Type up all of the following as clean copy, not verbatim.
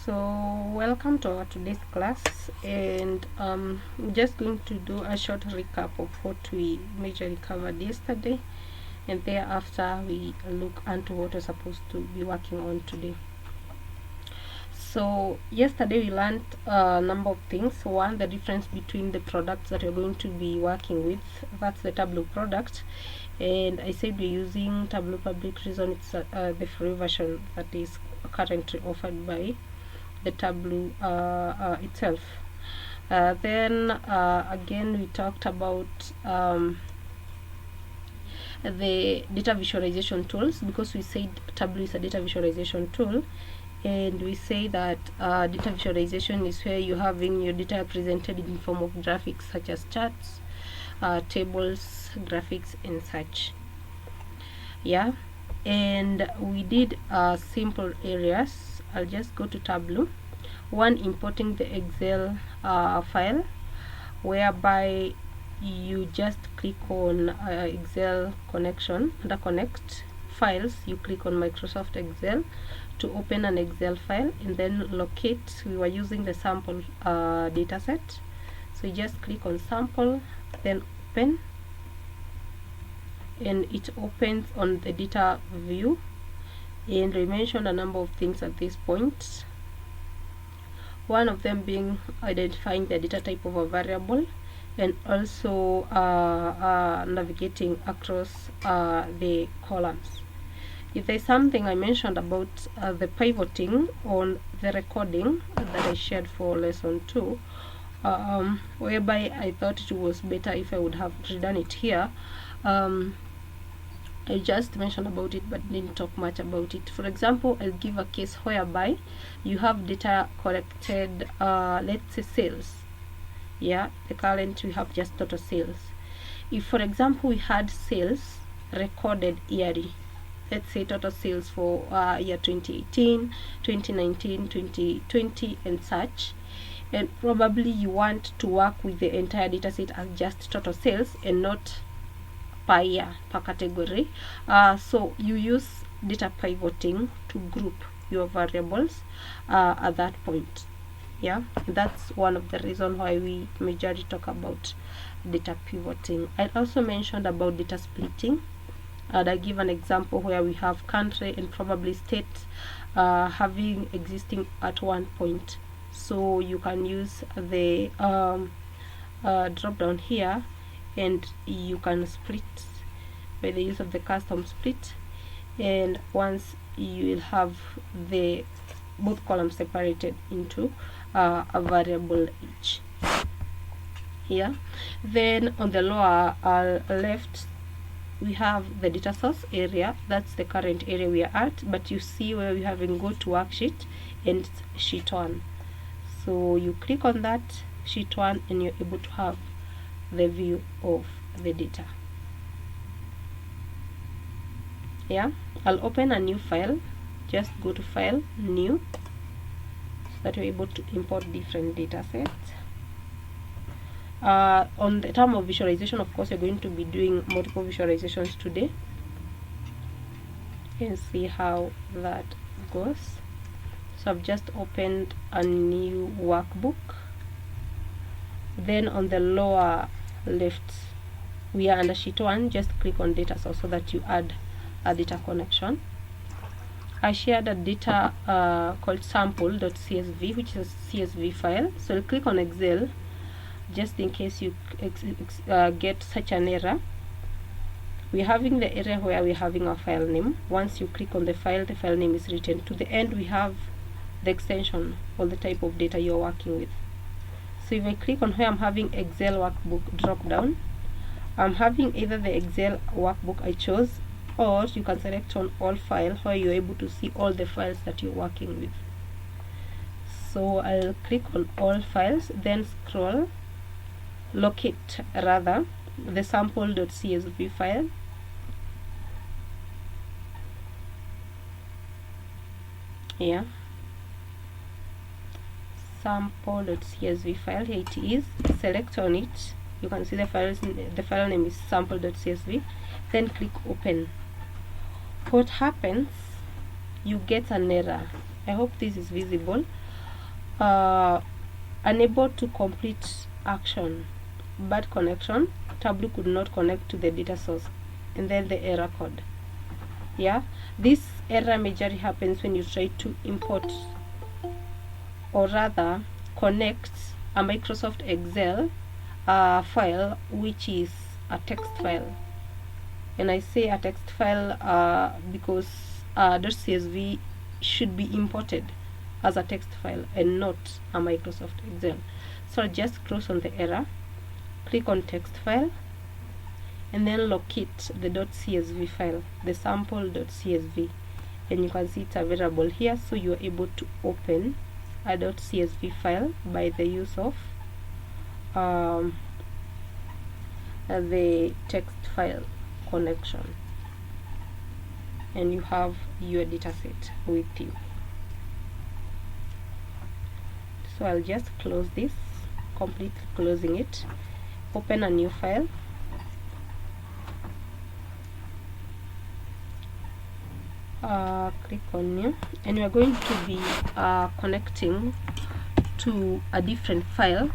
So welcome to our today's class, and we're just going to do a short recap of what we majorly covered yesterday, and thereafter we look into what we're supposed to be working on today. So yesterday we learned a number of things. One, the difference between the products that we're going to be working with. That's the Tableau product, and I said we're using Tableau Public Reason. It's the free version that is currently offered by the Tableau itself. Then again we talked about the data visualization tools, because we said Tableau is a data visualization tool, and we say that data visualization is where you're having your data presented in form of graphics such as charts, tables, graphics, and such. Yeah, and we did simple areas. I'll just go to Tableau. One, importing the Excel file, whereby you just click on Excel connection. Under connect files, you click on Microsoft Excel to open an Excel file, and then locate. We were using the sample data set, so you just click on sample, then open, and it opens on the data view. And we mentioned a number of things at this point, one of them being identifying the data type of a variable, and also navigating across the columns. If there's something I mentioned about the pivoting on the recording that I shared for lesson 2, whereby I thought it was better if I would have redone it here. I just mentioned about it but didn't talk much about it. For example, I'll give a case whereby you have data collected, let's say sales. Yeah, the current we have just total sales. If, for example, we had sales recorded yearly, let's say total sales for year 2018, 2019, 2020, and such, and probably you want to work with the entire data set as just total sales and not per year, per category. So you use data pivoting to group your variables at that point. Yeah, that's one of the reasons why we majorly talk about data pivoting. I also mentioned about data splitting, and I give an example where we have country and probably state having existing at one point. So you can use the drop down here, and you can split by the use of the custom split, and once you will have the both columns separated into a variable each. Yeah, then on the lower left we have the data source area. That's the current area we are at, but you see where we having go to worksheet and sheet 1. So you click on that sheet 1 and you're able to have the view of the data. Yeah, I'll open a new file. Just go to file, new, so that you're able to import different data sets. On the term of visualization, of course, you're going to be doing multiple visualizations today, and see how that goes. So I've just opened a new workbook. Then on the lower left, we are under sheet 1. Just click on data source so that you add a data connection. I shared a data called sample.csv, which is a CSV file. So I'll click on Excel just in case you get such an error. We're having the area where we're having a file name. Once you click on the file name is written. To the end, we have the extension or the type of data you're working with. So if I click on where I'm having Excel workbook drop down, I'm having either the Excel workbook I chose, or you can select on all file, where you're able to see all the files that you're working with. So I'll click on all files, then scroll, locate rather the sample.csv file. Yeah, sample.csv file, here it is. Select on it. You can see the file name is sample.csv. Then click open. What happens, you get an error. I hope this is visible. unable to complete action, bad connection, Tableau could not connect to the data source, and then the error code. Yeah, this error majorly happens when you try to import, or rather connect, a Microsoft Excel file which is a text file. And I say a text file because .csv should be imported as a text file and not a Microsoft Excel. So I'll just close on the error, click on text file, and then locate the .csv file, the sample.csv, and you can see it's available here. So you are able to open a .csv file by the use of the text file connection, and you have your dataset with you. So I'll just close this, completely closing it, open a new file, click on new, and we are going to be connecting to a different file.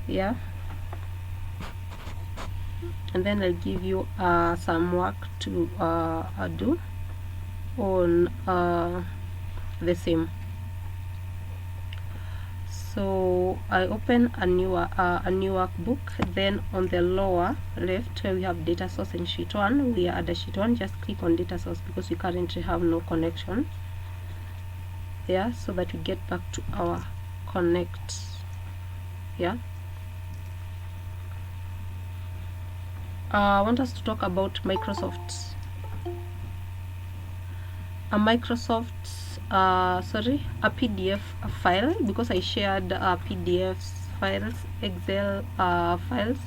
Yeah, and then I'll give you some work to do on the same. So I open a new workbook, then on the lower left where we have data source and sheet 1, we are at the sheet 1, just click on data source because we currently have no connection. Yeah, so that we get back to our connect. Yeah, I want us to talk about Microsoft. A PDF file, because I shared PDFs files, Excel files.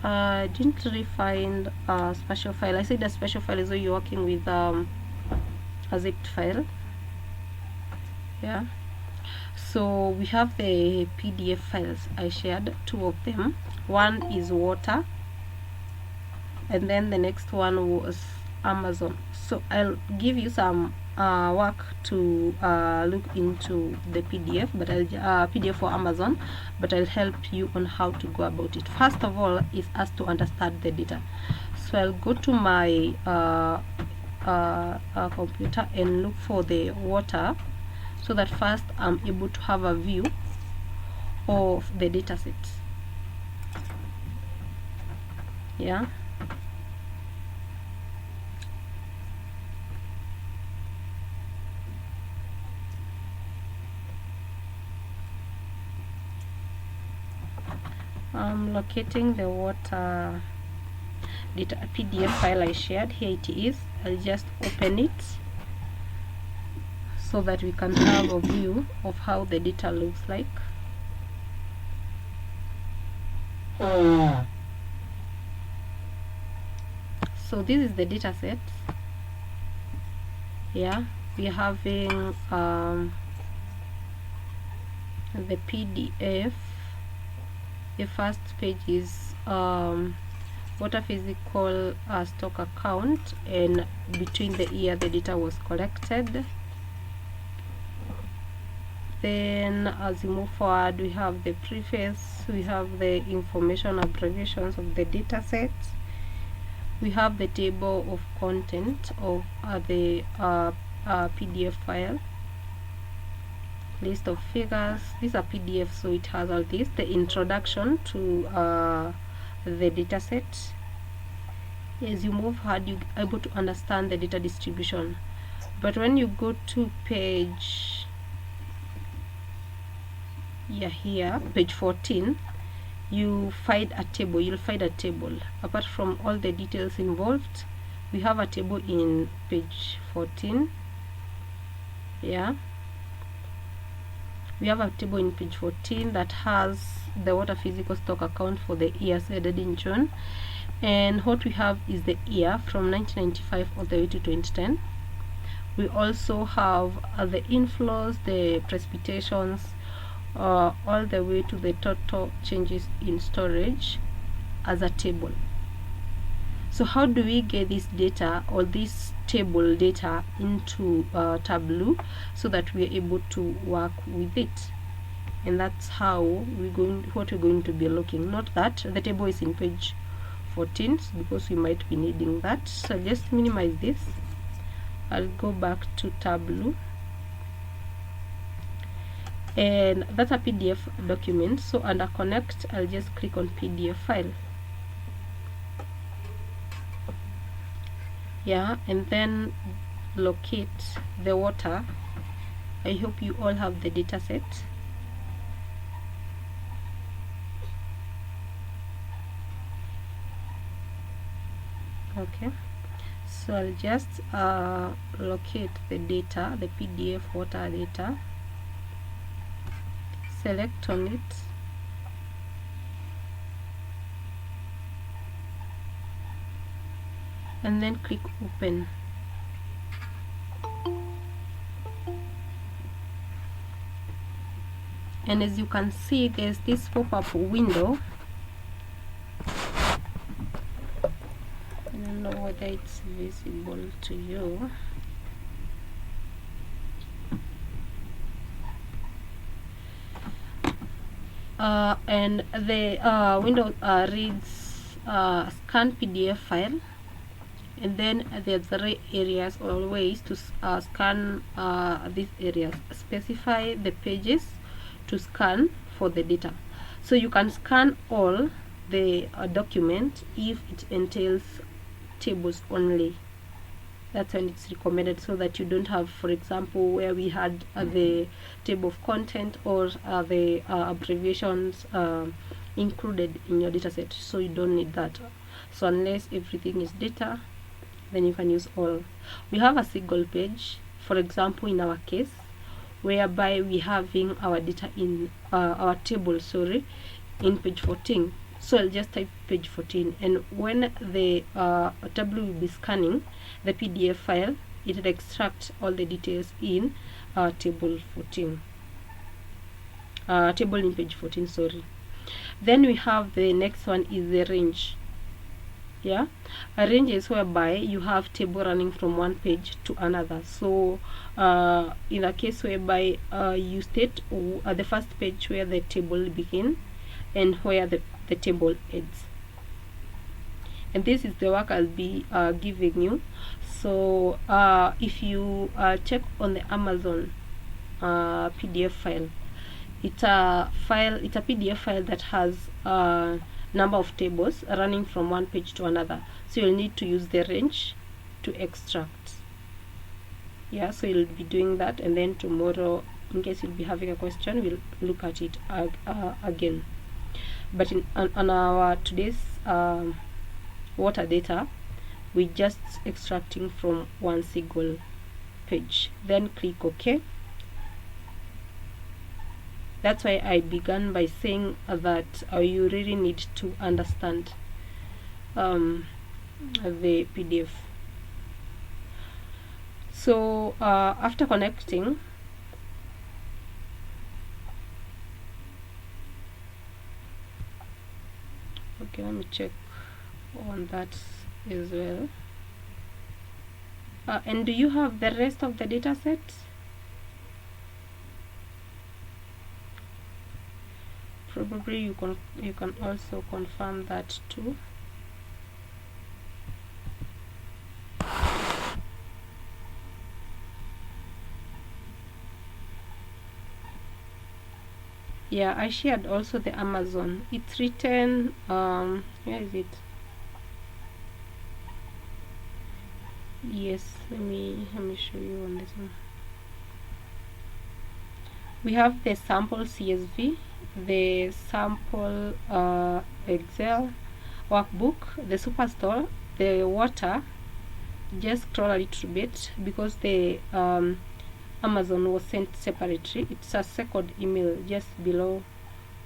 I didn't really find a special file. I said a special file is where you're working with a zipped file. Yeah, so we have the PDF files. I shared 2 of them. One is water, and then the next one was Amazon. So I'll give you some work to look into the PDF, but PDF for Amazon, but I'll help you on how to go about it. First of all is us to understand the data. So I'll go to my computer and look for the water, so that first I'm able to have a view of the data set. Yeah, I'm locating the water data PDF file I shared. Here it is. I'll just open it so that we can have a view of how the data looks like. So this is the data set. Yeah, we're having the PDF. The first page is water physical stock account, and between the year the data was collected. Then as we move forward, we have the preface, we have the information abbreviations of the data set, we have the table of content of the PDF file, list of figures. These are PDF, so it has all this, the introduction to the data set. As you move forward, you're able to understand the data distribution. But when you go to page here, page 14, you find a table. You'll find a table. Apart from all the details involved, we have a table in page 14. Yeah, we have a table in page 14 that has the water physical stock account for the years ended in June, and what we have is the year from 1995 all the way to 2010. We also have the inflows, the precipitations, all the way to the total changes in storage as a table. So how do we get this data or this table data into Tableau so that we are able to work with it. And that's how what we're going to be looking. Not that the table is in page 14, because we might be needing that. So I'll just minimize this. I'll go back to Tableau, and that's a PDF document. So under connect, I'll just click on PDF file. Yeah, and then locate the water. I hope you all have the data set. Okay, so I'll just locate the data, the PDF water data, select on it, and then click open. And as you can see, there's this pop-up window. I don't know whether it's visible to you. And the window reads scan PDF file, and then there are 3 areas or ways to scan these areas. Specify the pages to scan for the data. So you can scan all the document if it entails tables only. That's when it's recommended, so that you don't have, for example, where we had the table of content or the abbreviations included in your dataset. So you don't need that. So unless everything is data, then you can use all. We have a single page, for example, in our case, whereby we having our data in our table, in page 14. So I'll just type page 14, and when the Tableau will be scanning the PDF file, it will extract all the details in table 14, table in page 14, Then we have the next one is the range. Yeah, a range is whereby you have table running from one page to another. So in a case whereby you state the first page where the table begins and where the table ends, and this is the work I'll be giving you. So if you check on the Amazon PDF file, it's a PDF file that has number of tables running from one page to another. So you'll need to use the range to extract. Yeah, so you'll be doing that, and then tomorrow, in case you'll be having a question, we'll look at it again. But on our today's water data, we're just extracting from one single page. Then click OK. That's why I began by saying that you really need to understand the PDF. So after connecting, okay, let me check on that as well. And do you have the rest of the data set? Probably you can also confirm that too. Yeah, I shared also the Amazon. It's written where is it? Yes, let me show you on this one. We have the sample CSV, the sample Excel workbook, the Superstore, the water. Just scroll a little bit because the Amazon was sent separately. It's a second email just below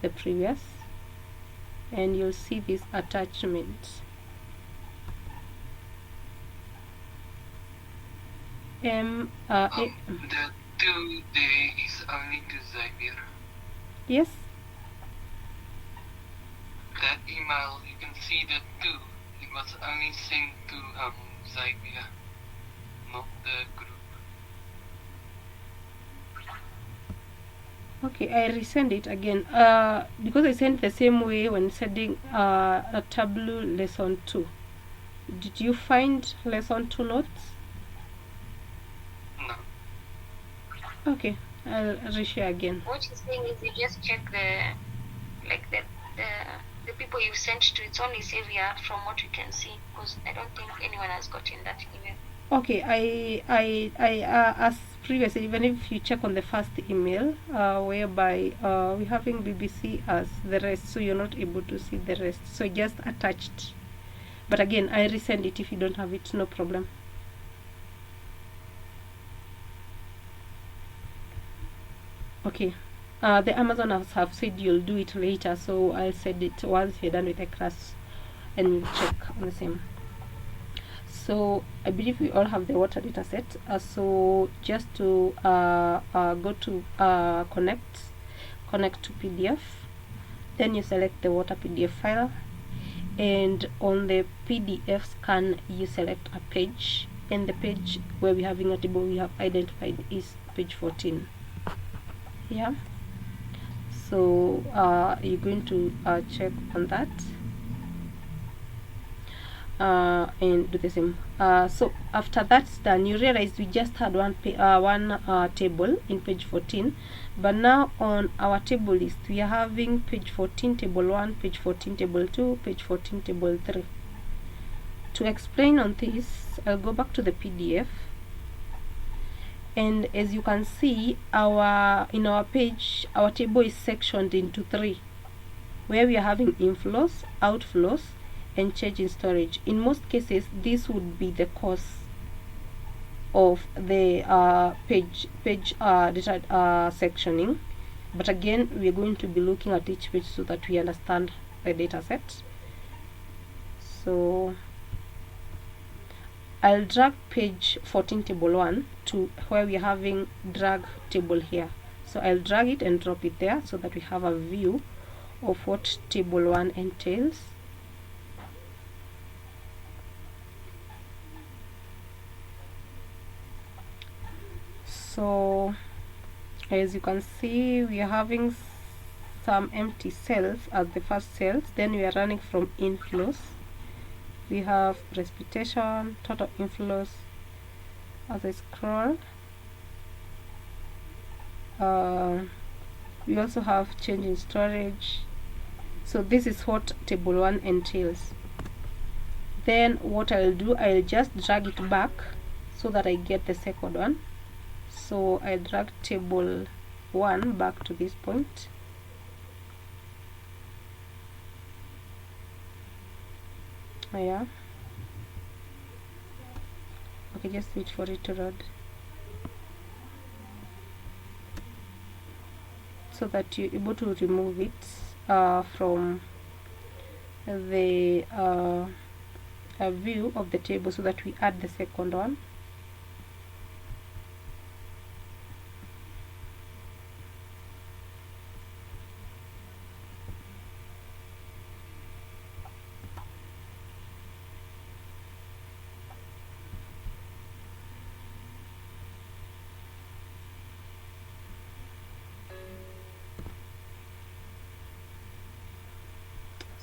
the previous, and you'll see this attachment. The 2-day is only to Xavier. Yes. That email, you can see that 2. It was only sent to Xavier. of the group. Okay, I resend it again because I sent the same way when sending a Tableau lesson 2. Did you find lesson 2 notes? No. Okay, I'll reshare again. What he's saying is you just check the people you sent to. It's only Xavier from what we can see, because I don't think anyone has gotten that email. Okay, I as previously, even if you check on the first email, whereby we're having BBC as the rest, so you're not able to see the rest. So just attached. But again, I resend it if you don't have it, no problem. Okay. The Amazoners have said you'll do it later, so I'll send it once you're done with the class and we'll check on the same. So I believe we all have the water data set. So just to go to connect to PDF, then you select the water PDF file, and on the PDF scan you select a page, and the page where we're having a table we have identified is page 14. Yeah, so you're going to check on that and do the same. So after that's done, you realize we just had one table in page 14, but now on our table list we are having page 14 table 1, page 14 table 2, page 14 table 3. To explain on this, I'll go back to the PDF, and as you can see, in our page our table is sectioned into 3, where we are having inflows, outflows, and change in storage. In most cases, this would be the cost of the page data sectioning, but again we are going to be looking at each page so that we understand the data set. So I'll drag page 14 table 1 to where we're having drag table here. So I'll drag it and drop it there so that we have a view of what table 1 entails. So as you can see, we are having some empty cells as the first cells, then we are running from inflows. We have precipitation, total inflows. As I scroll, we also have change in storage. So this is what table 1 entails. Then what I'll do, I'll just drag it back so that I get the second one. So I drag table 1 back to this point. Yeah, okay, just wait for it to load so that you're able to remove it from the view of the table, so that we add the second one.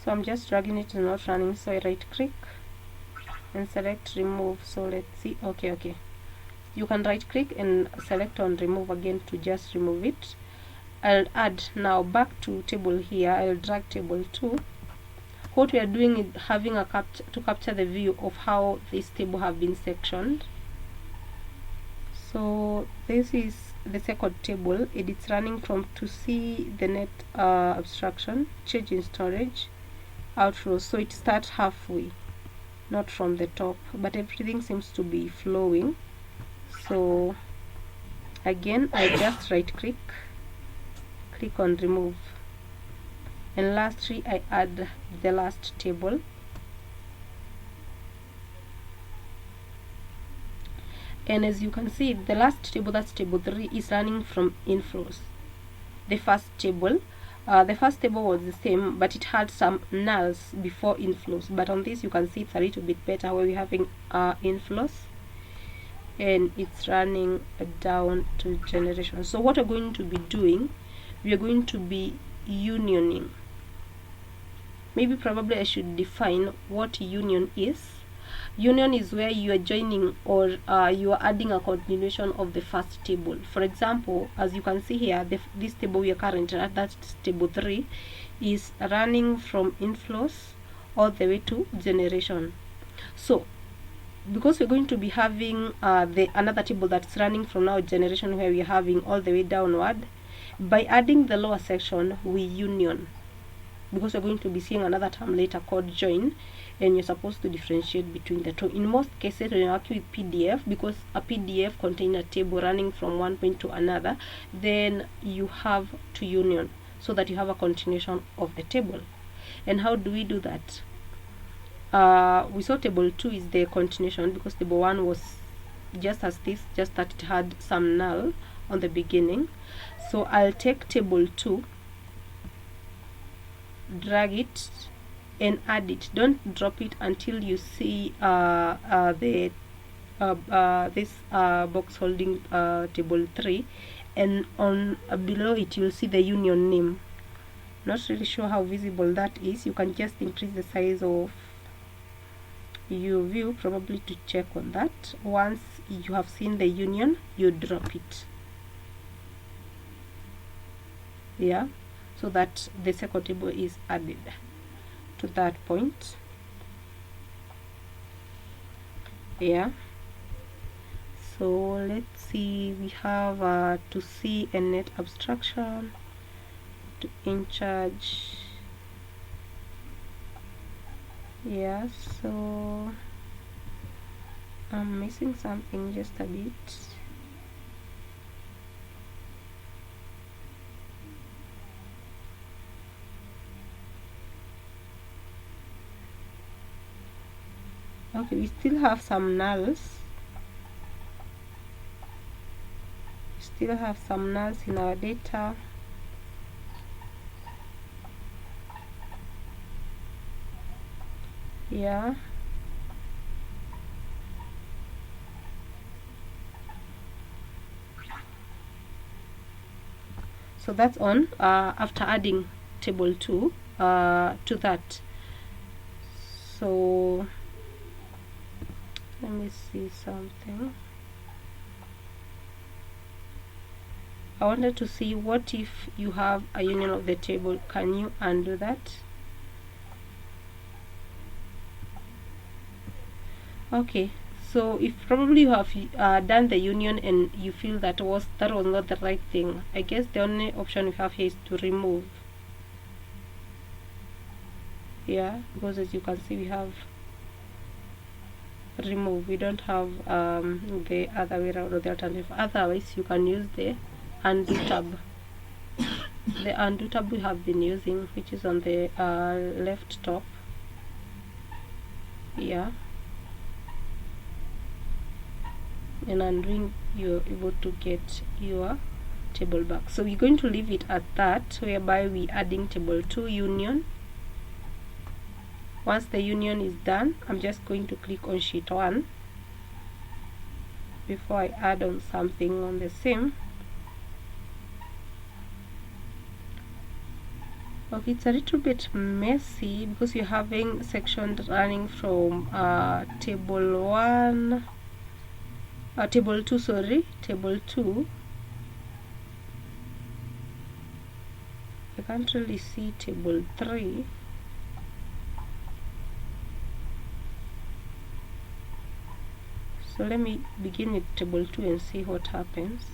So I'm just dragging it and not running, so I right click and select remove. So let's see. Okay, you can right click and select on remove again to just remove it. I'll add now back to table here. I'll drag table 2. What we are doing is having a to capture the view of how this table have been sectioned. So this is the second table, and it's running from to see the net abstraction, change in storage, outflows. So it starts halfway, not from the top, but everything seems to be flowing. So again, I just right click on remove, and lastly I add the last table. And as you can see, the last table, that's table 3, is running from inflows. The first table was the same, but it had some nulls before inflows, but on this you can see it's a little bit better where we're having inflows, and it's running down to generation. So what we're going to be doing, we are going to be unioning. Maybe probably I should define what union is. Union is where you are joining or you are adding a continuation of the first table. For example, as you can see here, this table we are currently at, that's table 3, is running from inflows all the way to generation. So because we're going to be having another table that's running from now generation, where we're having all the way downward, by adding the lower section we union, because we're going to be seeing another term later called join, and you're supposed to differentiate between the two. In most cases when you're working with PDF, because a PDF contains a table running from one point to another, then you have to union so that you have a continuation of the table. And how do we do that? We saw table 2 is the continuation, because table 1 was just as this, just that it had some null on the beginning. So I'll take table 2, drag it and add it. Don't drop it until you see this box holding table 3, and on below it you'll see the union name. Not really sure how visible that is. You can just increase the size of your view probably to check on that. Once you have seen the union, you drop it, yeah, so that the second table is added to that point. Yeah, so let's see, we have to see a net abstraction, to in charge. Yeah, so I'm missing something just a bit. Okay, we still have some nulls. In our data. Yeah. So that's on after adding table 2 to that. So let me see something. I wanted to see, what if you have a union of the table? Can you undo that? Okay, so if probably you have done the union and you feel that was not the right thing, I guess the only option we have here is to remove. Yeah, because as you can see we have remove, we don't have the other way around or the alternative. Otherwise you can use the undo tab. The undo tab we have been using, which is on the left top. Yeah, and undoing, you're able to get your table back. So we're going to leave it at that, whereby we adding table 2 union. Once the union is done, I'm just going to click on sheet 1 before I add on something on the same. Okay, it's a little bit messy because you're having sections running from table 1, table 2, sorry, table 2. I can't really see table 3. So let me begin with table 2 and see what happens.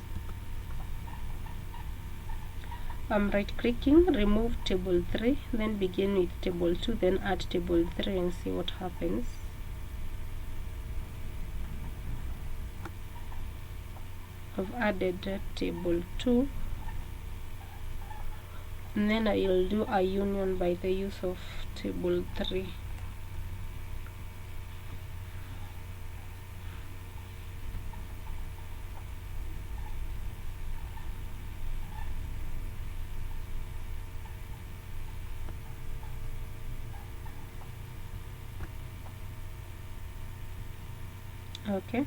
I'm right clicking, remove table 3, then begin with table 2, then add table 3 and see what happens. I've added table 2, and then I'll do a union by the use of table 3. Okay,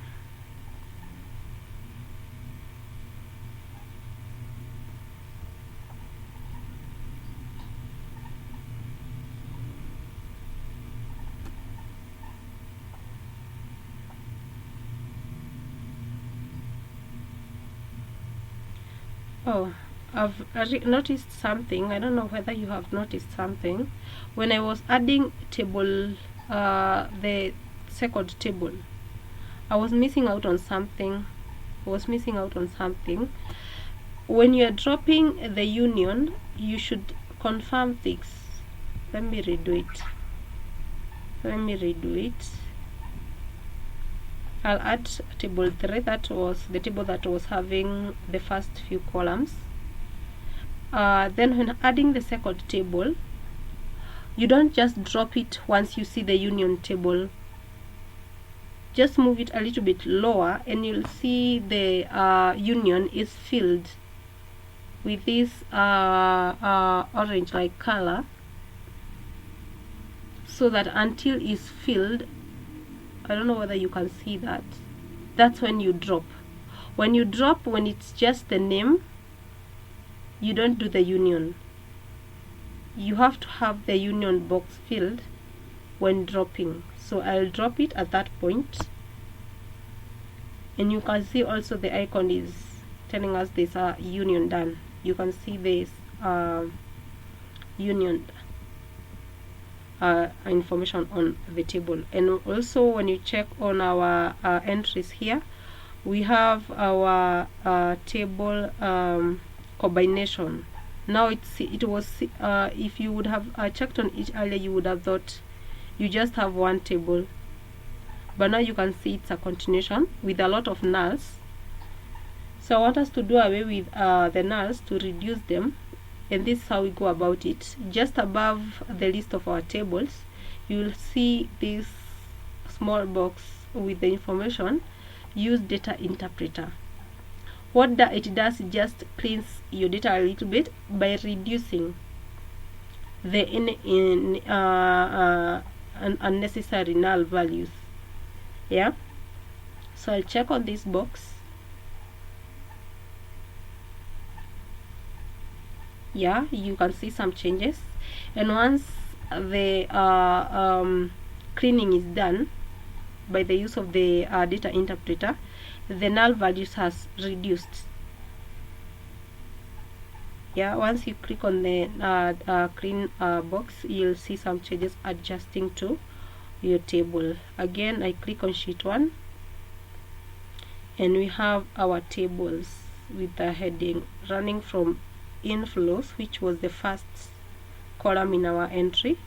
Oh, I've noticed something. I don't know whether you have noticed something. When I was adding table, the second table, I was missing out on something. When you are dropping the union, you should confirm this. Let me redo it. I'll add table 3. That was the table that was having the first few columns. Then when adding the second table, you don't just drop it once you see the union table. Just move it a little bit lower and you'll see the union is filled with this orange like color, so that until it's filled, I don't know whether you can see that, that's when you drop. When it's just the name, you don't do the union. You have to have the union box filled when dropping. So I'll drop it at that point, and you can see also the icon is telling us there's a union done. You can see this union information on the table. And also when you check on our entries here, we have our table combination. Now it was if you would have checked on each earlier, you would have thought you just have one table, but now you can see it's a continuation with a lot of nulls. So I want us to do away with the nulls to reduce them, and this is how we go about it. Just above the list of our tables, you will see this small box with the information, use data interpreter. What it does, it just cleans your data a little bit by reducing the unnecessary null values. Yeah, so I'll check on this box. Yeah, you can see some changes, and once the cleaning is done by the use of the data interpreter, the null values has reduced. Yeah, once you click on the clean box, you'll see some changes adjusting to your table. Again, I click on sheet 1, and we have our tables with the heading running from inflows, which was the first column in our entry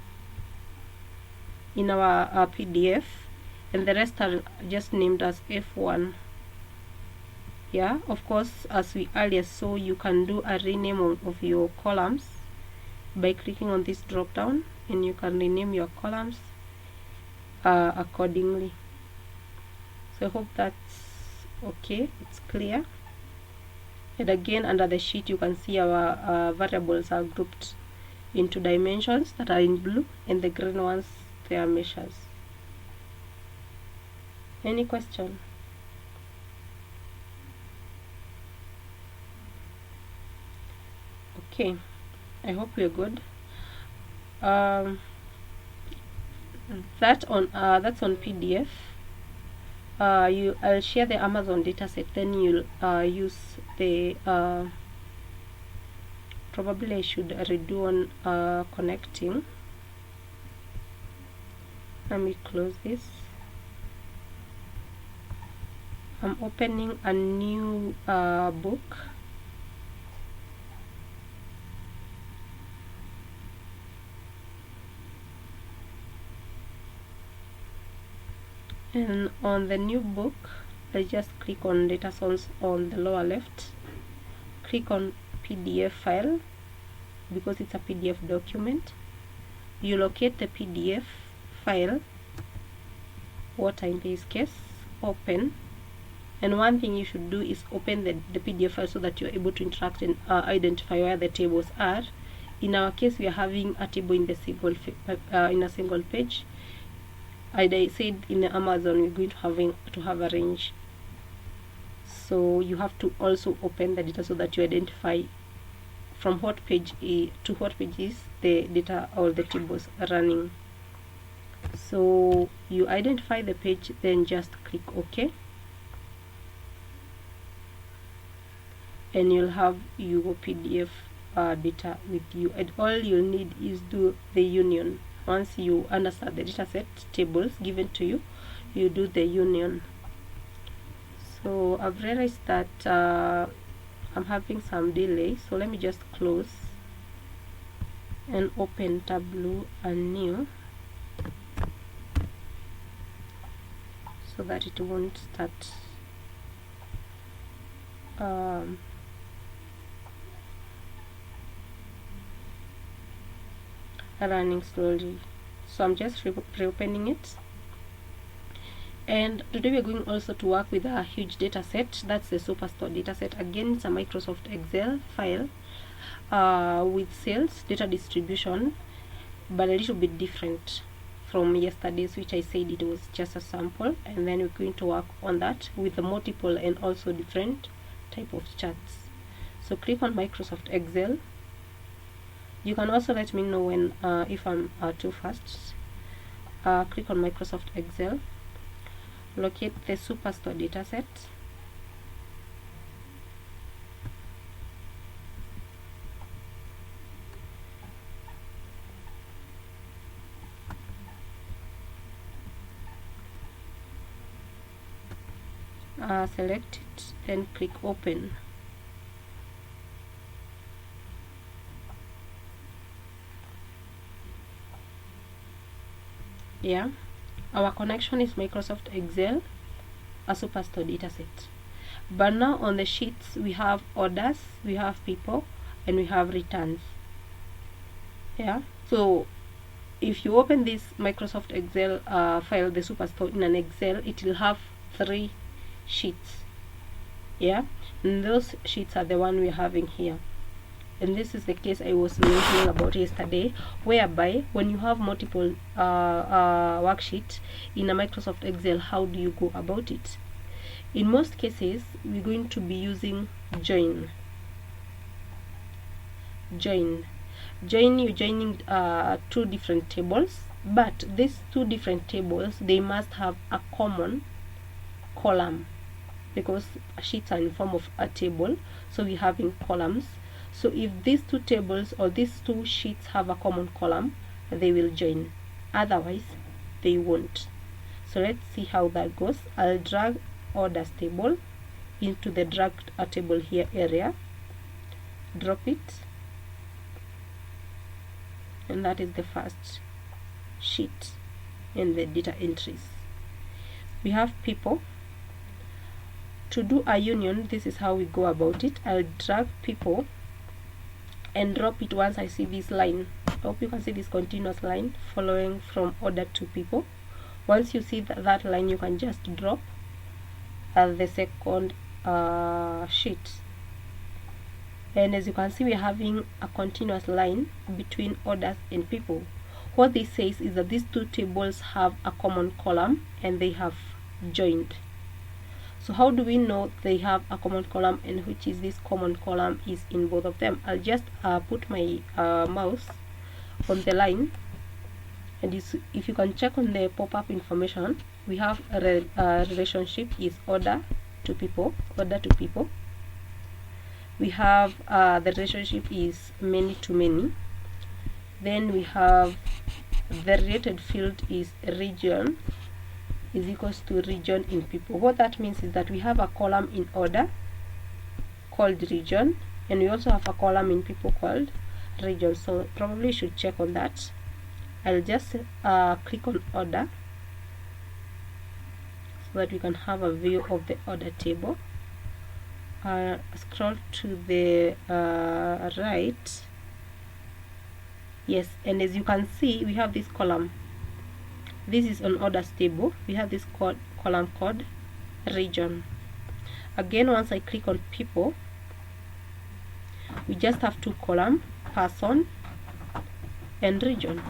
in our PDF, and the rest are just named as F1. Yeah, of course, as we earlier saw, you can do a rename of your columns by clicking on this drop down, and you can rename your columns accordingly. So I hope that's okay, it's clear. And again, under the sheet, you can see our variables are grouped into dimensions that are in blue, and the green ones, they are measures. Any question? Okay, I hope we're good. That's on PDF. I'll share the Amazon dataset, then you'll use the probably I should redo on connecting. Let me close this. I'm opening a new book. And on the new book, I just click on data source on the lower left, click on PDF file because it's a PDF document. You locate the PDF file, water in this case, open, and one thing you should do is open the PDF file so that you're able to interact and identify where the tables are. In our case, we are having a table in the single page. I said in Amazon we're going to have a range, so you have to also open the data so that you identify from what page to what page is the data or the tables running. So you identify the page, then just click OK, and you'll have your PDF data with you, and all you'll need is do the union. Once you understand the dataset tables given to you, you do the union. So I've realized that I'm having some delay, so let me just close and open Tableau anew so that it won't start running slowly. So I'm just reopening it. And today we're going also to work with a huge data set. That's the Superstore dataset. Again, it's a Microsoft Excel file with sales data distribution, but a little bit different from yesterday's, which I said it was just a sample. And then we're going to work on that with the multiple and also different type of charts. So click on Microsoft Excel. You can also let me know when if I'm too fast. Click on Microsoft Excel. Locate the Superstore dataset. Select it and click open. Yeah, our connection is Microsoft Excel, a Superstore dataset. But now on the sheets we have orders, we have people, and we have returns. Yeah, so if you open this Microsoft Excel file, the Superstore in an Excel, it will have 3 sheets. Yeah, and those sheets are the one we're having here. And this is the case I was mentioning about yesterday, whereby when you have multiple worksheets in a Microsoft Excel, how do you go about it? In most cases, we're going to be using join. You're joining 2 different tables, but these 2 different tables, they must have a common column, because sheets are in form of a table, so we're having columns. So if these 2 tables or these 2 sheets have a common column, they will join. Otherwise, they won't. So let's see how that goes. I'll drag orders table into the dragged table here area. Drop it. And that is the first sheet in the data entries. We have people. To do a union, this is how we go about it. I'll drag people and drop it once I see this line. I hope you can see this continuous line following from order to people. Once you see that line, you can just drop the second sheet. And as you can see, we're having a continuous line between orders and people. What this says is that these 2 tables have a common column and they have joined. So how do we know they have a common column and which is this common column is in both of them? I'll just put my mouse on the line, and if you can check on the pop-up information, we have a relationship is order to people. We have the relationship is many to many. Then we have the related field is region is equals to region in people. What that means is that we have a column in order called region, and we also have a column in people called region. So probably should check on that. I'll just click on order so that we can have a view of the order table. Scroll to the right. Yes, and as you can see, we have this column. This is an orders table. We have this column called region. Again, once I click on people, we just have 2 columns, person and region.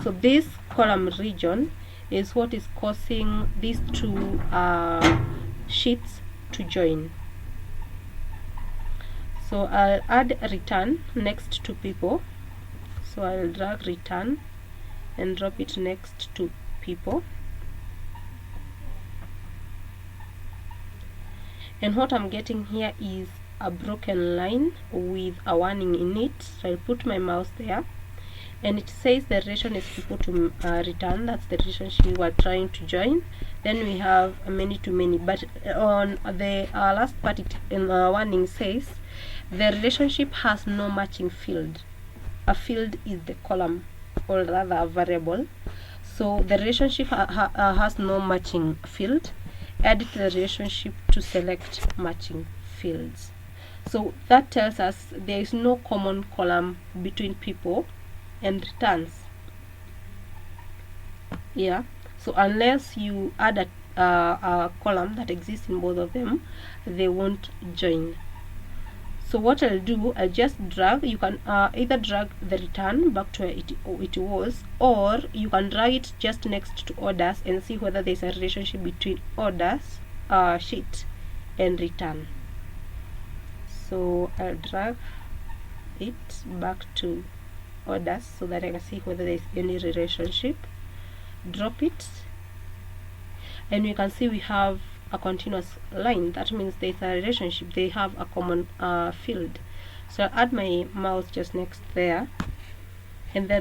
So this column region is what is causing these 2 sheets to join. So I'll add a return next to people. So I'll drag return and drop it next to people. And what I'm getting here is a broken line with a warning in it. So I'll put my mouse there, and it says the relation is equal to return. That's the relationship we're trying to join. Then we have a many to many, but on the last part, it in the warning says the relationship has no matching field. A field is the column, or rather a variable. So the relationship has no matching field. Edit the relationship to select matching fields. So that tells us there is no common column between people and returns. Yeah, so unless you add a column that exists in both of them, they won't join. So what I'll do, I'll just drag. You can either drag the return back to where it was, or you can drag it just next to orders and see whether there's a relationship between orders, sheet, and return. So I'll drag it back to orders so that I can see whether there's any relationship. Drop it, and we can see we have a continuous line. That means there's a relationship, they have a common field. So I'll add my mouse just next there, and the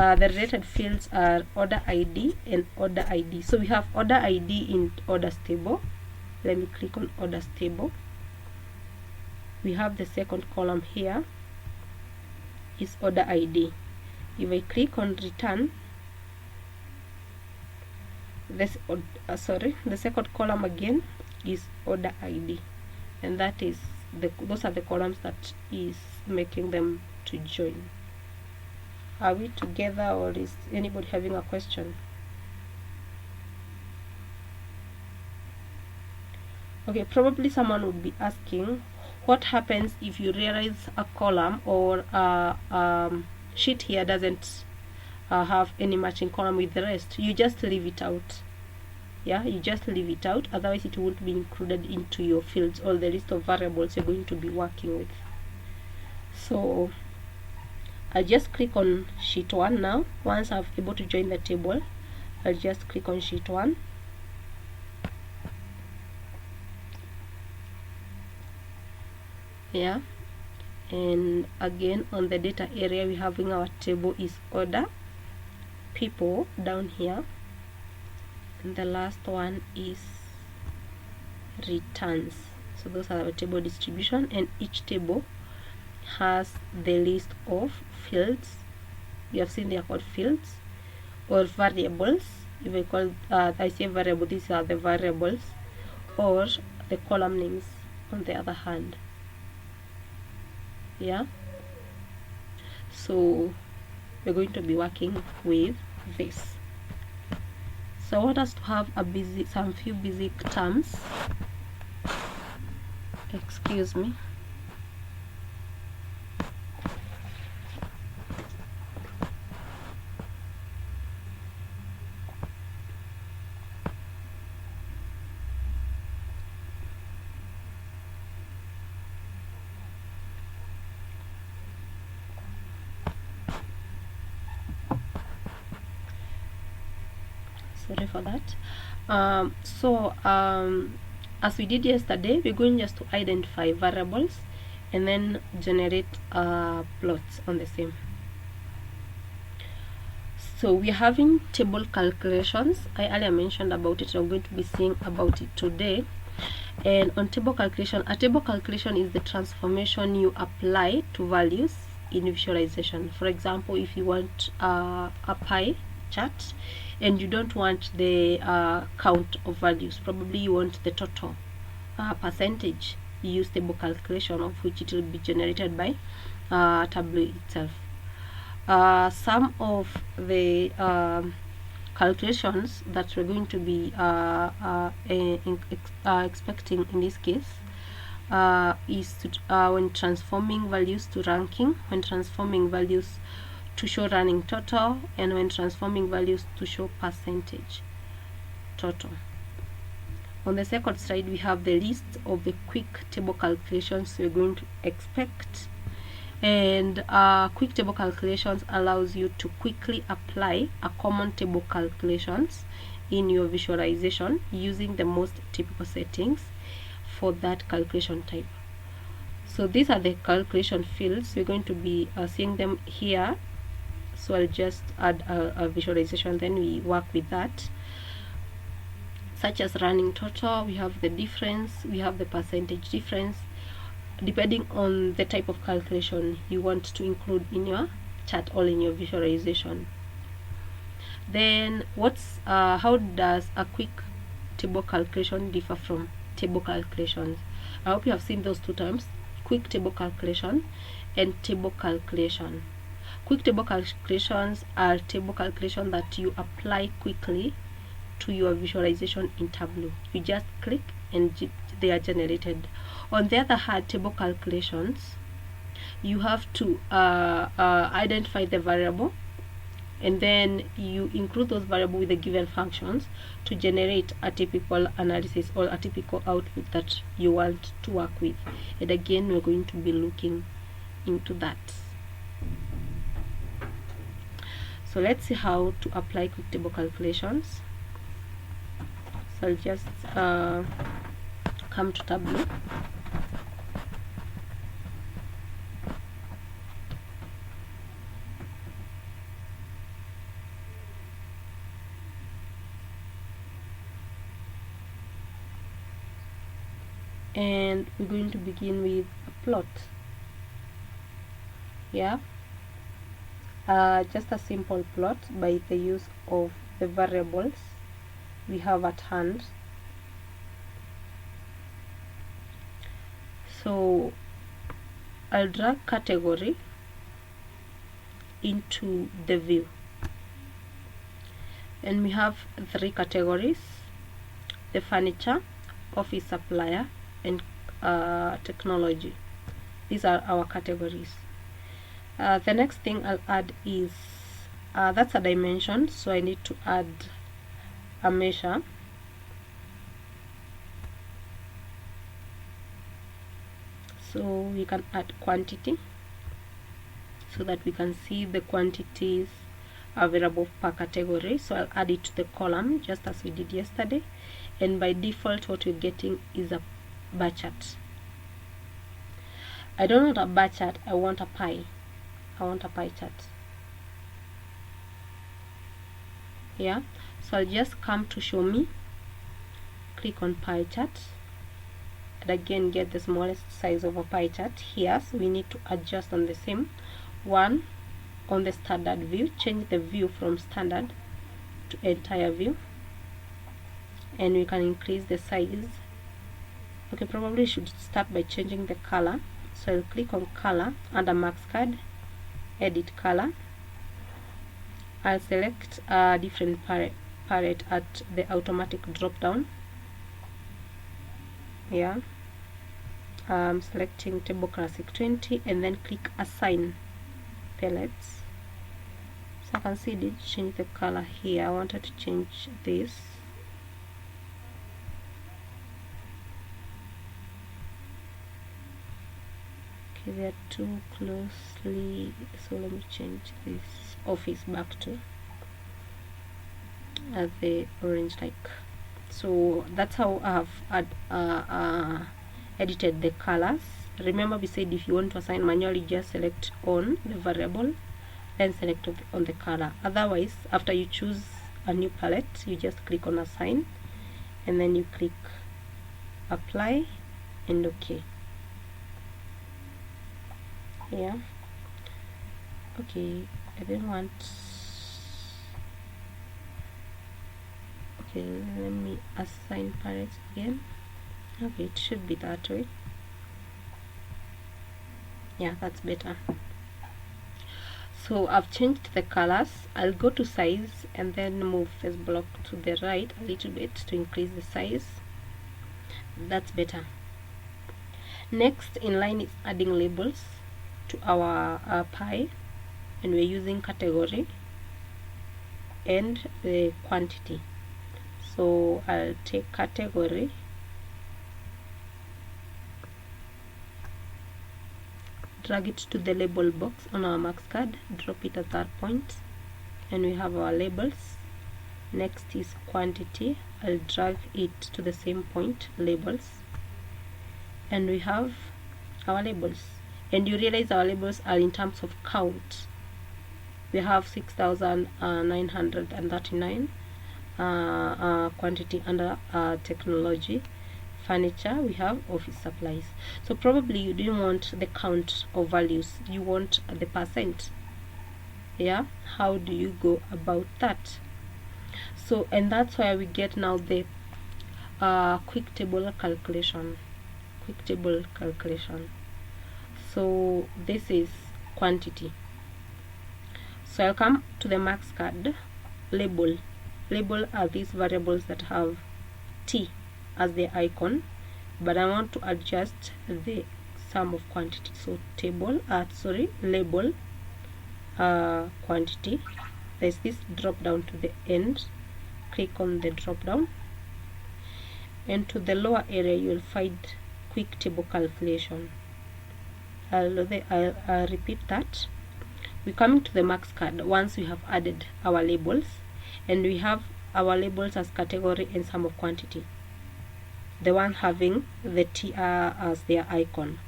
related fields are order ID and order ID. So we have order ID in orders table. Let me click on orders table. We have the second column here is order ID. If I click on return, the second column again is order ID, and that is those are the columns that is making them to join. Are we together, or is anybody having a question? Okay, probably someone would be asking, what happens if you realize a column or a sheet here doesn't have any matching column with the rest? You just leave it out. Yeah, you just leave it out, otherwise it won't be included into your fields or the list of variables you're going to be working with. So I'll just click on sheet 1 now. Once I'm able to join the table, I'll just click on sheet 1. Yeah, and again on the data area we have in our table is order, people down here, and the last one is returns. So those are our table distribution, and each table has the list of fields. You have seen they are called fields or variables. If I call I say variable, these are the variables, or the column names on the other hand. Yeah, so we're going to be working with this. So I want us to have some few basic terms. Excuse me. Sorry for that. As we did yesterday, we're going just to identify variables and then generate plots on the same. So we're having table calculations. I earlier mentioned about it. I'm going to be seeing about it today. And on table calculation, a table calculation is the transformation you apply to values in visualization. For example, if you want a pie chart and you don't want the count of values, probably you want the total percentage, you use table calculation, of which it will be generated by Tableau itself. Some of the calculations that we're going to be expecting in this case is to, when transforming values to ranking, when transforming values to show running total, and when transforming values to show percentage total. On the second slide, we have the list of the quick table calculations we're going to expect. And quick table calculations allows you to quickly apply a common table calculations in your visualization using the most typical settings for that calculation type. So these are the calculation fields. We're going to be seeing them here. So I'll just add a visualization, then we work with that. Such as running total, we have the difference, we have the percentage difference, depending on the type of calculation you want to include in your chart or in your visualization. Then how does a quick table calculation differ from table calculations? I hope you have seen those two terms, quick table calculation and table calculation. Quick table calculations are table calculations that you apply quickly to your visualization in Tableau. You just click and they are generated. On the other hand, table calculations, you have to identify the variable, and then you include those variables with the given functions to generate a typical analysis or a typical output that you want to work with. And again, we're going to be looking into that. So let's see how to apply quick table calculations. So I'll just come to Tableau. And we're going to begin with a plot. Yeah, just a simple plot by the use of the variables we have at hand. So I'll drag category into the view, and we have 3 categories: the furniture, office supplier, and technology. These are our categories. The next thing I'll add is that's a dimension, so I need to add a measure. So we can add quantity so that we can see the quantities available per category. So I'll add it to the column just as we did yesterday, and by default what you're getting is a bar chart. I don't want a bar chart, I want a pie. I want a pie chart. Yeah, so I'll just come to show me, click on pie chart, and again get the smallest size of a pie chart here. So we need to adjust on the same one on the standard view, change the view from standard to entire view, and we can increase the size. Okay, probably should start by changing the color. So I'll click on color under max card, edit color. I'll select a different palette at the automatic drop down. Yeah, I'm selecting Table Classic 20 and then click assign palettes. So I can see it change the color here. I wanted to change this. Okay, they're too closely, so let me change this office back to the orange like. So that's how I have edited the colors. Remember we said if you want to assign manually, just select on the variable, then select on the color. Otherwise, after you choose a new palette, you just click on assign and then you click apply and OK. Yeah, okay, I didn't want. Okay, let me assign palettes again. Okay, it should be that way. Yeah, that's better. So I've changed the colors. I'll go to size and then move this block to the right a little bit to increase the size. That's better. Next in line is adding labels to our pie, and we're using category and the quantity. So I'll take category, drag it to the label box on our max card, drop it at that point, and we have our labels. Next is quantity. I'll drag it to the same point, labels, and we have our labels, and you realize our labels are in terms of count. We have 6,939 quantity under technology. Furniture, we have office supplies. So probably you didn't want the count of values, you want the percent. Yeah, how do you go about that? So, and that's why we get now the quick table calculation. So this is quantity. So I'll come to the max card. Label are these variables that have T as the icon, but I want to adjust the sum of quantity. So label quantity. There's this drop down to the end. Click on the drop down, and to the lower area you will find quick table calculation. I'll repeat that. We're coming to the max card once we have added our labels, and we have our labels as category and sum of quantity, the one having the TR as their icon.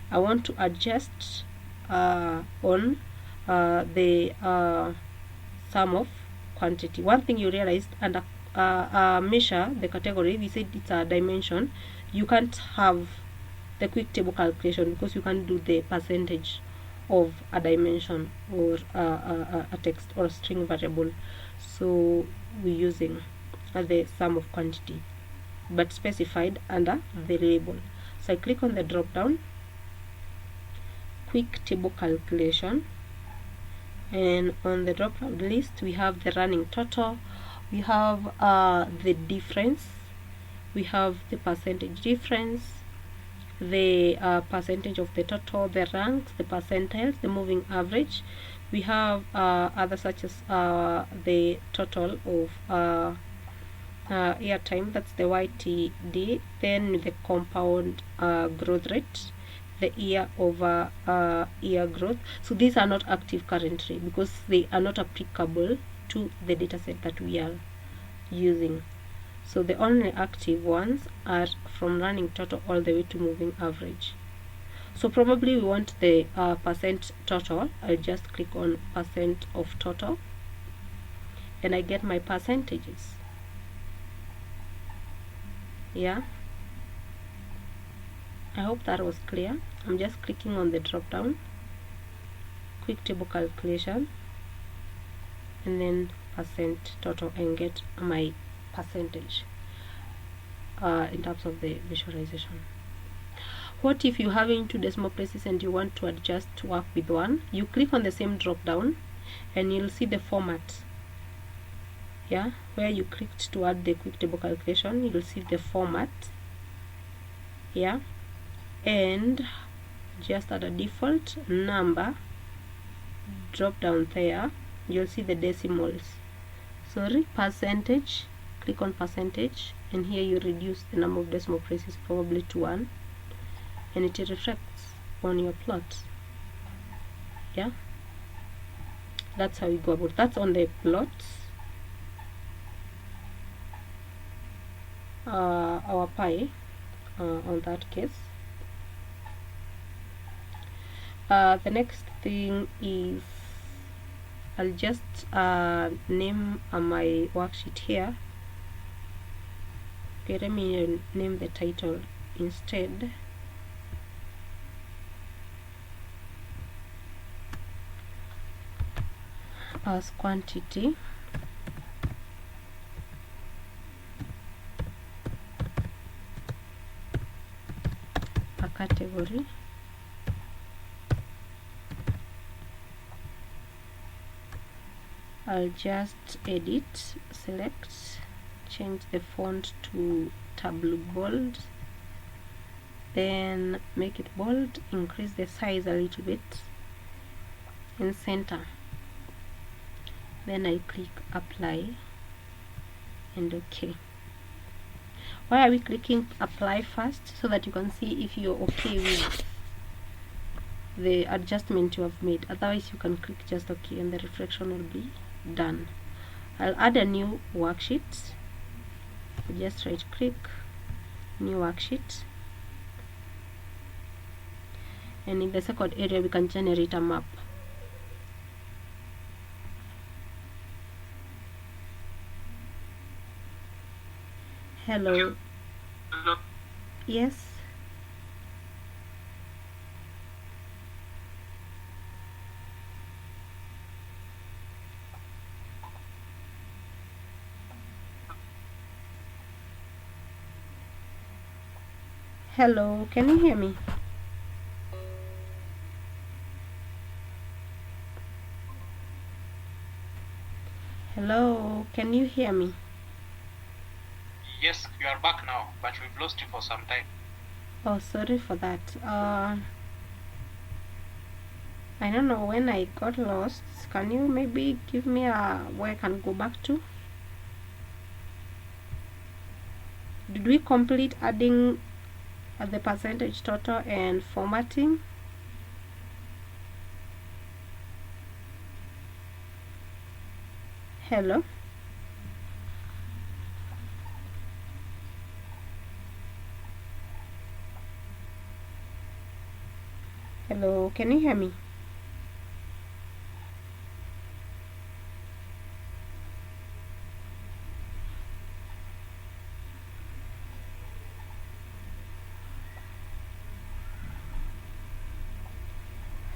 I want to adjust on the sum of quantity. One thing you realized, under measure, the category, we said it's a dimension. You can't have the quick table calculation because you can't do the percentage of a dimension or a text or a string variable. So we're using the sum of quantity, but specified under the label. So I click on the drop down, quick table calculation, and on the drop down list we have the running total, we have the difference, we have the percentage difference, the percentage of the total, the ranks, the percentiles, the moving average. We have other such as the total of airtime, that's the YTD, then the compound growth rate, the year over year growth. So these are not active currently because they are not applicable to the dataset that we are using. So the only active ones are from running total all the way to moving average. So probably we want the percent total. I'll just click on percent of total and I get my percentages. Yeah, I hope that was clear. I'm just clicking on the drop down, quick table calculation, and then percent total, and get my percentage in terms of the visualization. What if you're having two decimal places and you want to adjust to work with one? You click on the same drop down and you'll see the format. Yeah, where you clicked to add the quick table calculation, you'll see the format. Yeah, and just add a default number, drop down there, you'll see the decimals. Sorry, percentage, click on percentage, and here you reduce the number of decimal places probably to 1, and it reflects on your plot. Yeah, that's how you go about. That's on the plots. Our pie on that case. The next thing is I'll just name my worksheet here. Okay, let me name the title instead. As quantity. A category. I'll just edit, select, change the font to Tableau Bold, then make it bold, increase the size a little bit, and center. Then I click apply and OK. Why are we clicking apply first? So that you can see if you're okay with the adjustment you have made. Otherwise you can click just OK and the reflection will be done. I'll add a new worksheet. Just right click, new worksheet. and in the second area we can generate a map. Hello. Hello. Yes. Hello, can you hear me? Hello, can you hear me? Yes, you are back now, but we've lost you for some time. Oh, sorry for that. I don't know when I got lost. Can you maybe give me a where I can go back to? Did we complete adding the percentage total and formatting? Hello? Hello, can you hear me?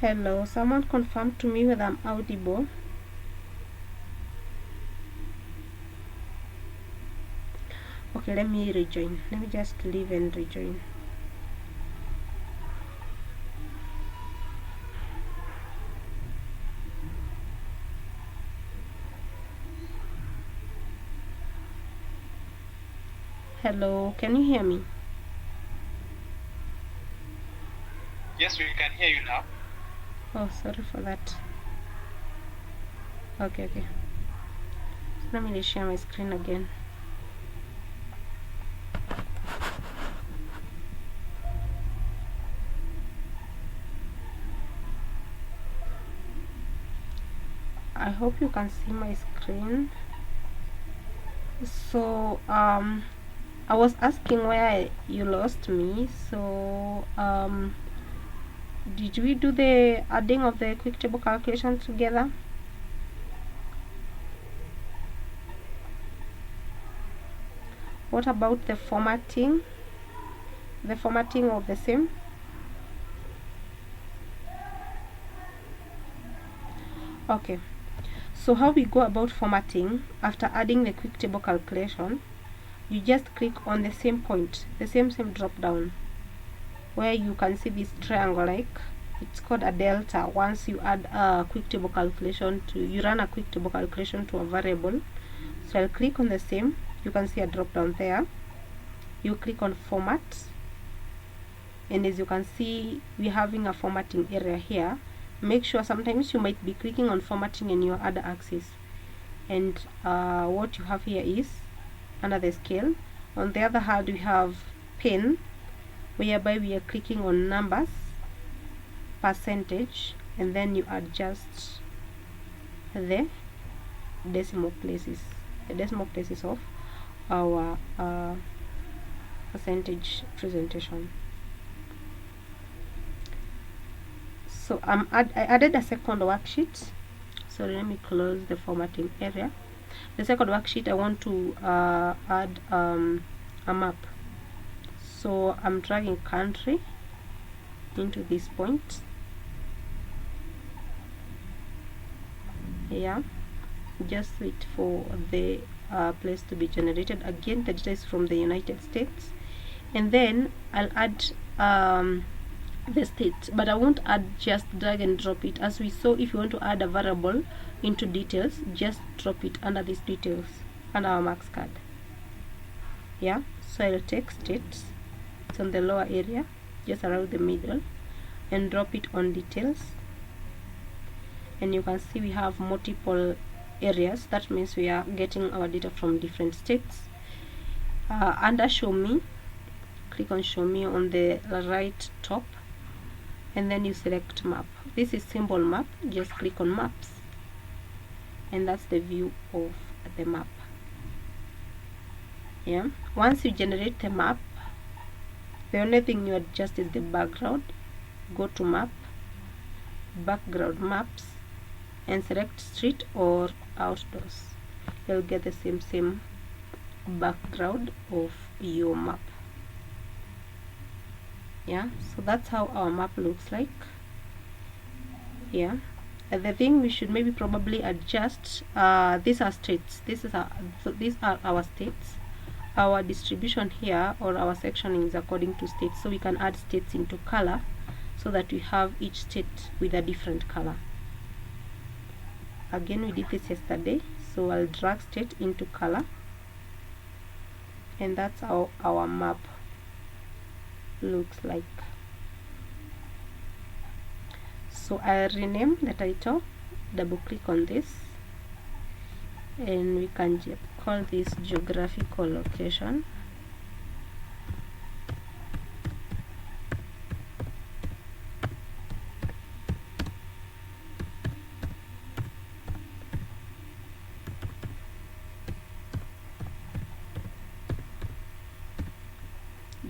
Hello, someone confirm to me whether I'm audible. Okay, let me rejoin. Let me just leave and rejoin. Hello, can you hear me? Yes, we can hear you now. Oh, sorry for that. Okay. So let me share my screen again. I hope you can see my screen. So I was asking where you lost me. So did we do the adding of the quick table calculation together? What about the formatting? The formatting of the same? Okay. So how we go about formatting after adding the quick table calculation, you just click on the same point, the same drop down, where you can see this triangle, like it's called a delta. Once you add a quick table calculation you run a quick table calculation to a variable. So I'll click on the same. You can see a drop down there. You click on format, and as you can see, we're having a formatting area here. Make sure sometimes you might be clicking on formatting in your other axis, and what you have here is under the scale. On the other hand, we have pen, whereby we are clicking on numbers, percentage, and then you adjust the decimal places of our percentage presentation. So I added a second worksheet. Sorry, let me close the formatting area. The second worksheet, I want to add a map. So I'm dragging country into this point. Yeah, just wait for the place to be generated. Again, the data is from the United States, and then I'll add the state, but I won't add just drag and drop it. As we saw, if you want to add a variable into details, just drop it under these details under our marks card. Yeah, so I'll take state, it's on the lower area, just around the middle, and drop it on details. And you can see we have multiple areas. That means we are getting our data from different states. Under show me, click on show me on the right top, and then you select map. This is symbol map. Just click on maps, and that's the view of the map. Yeah, once you generate the map, the only thing you adjust is the background. go to map, background maps, and select street or outdoors. You'll get the same background of your map. Yeah, so that's how our map looks like. Yeah, and the thing we should maybe probably adjust, these are states, so these are our states. Our distribution here or our sectioning is according to states, so we can add states into color so that we have each state with a different color. Again, we did this yesterday, so I'll drag state into color, and that's how our map looks like. So I'll rename the title, double click on this, and we can call this geographical location.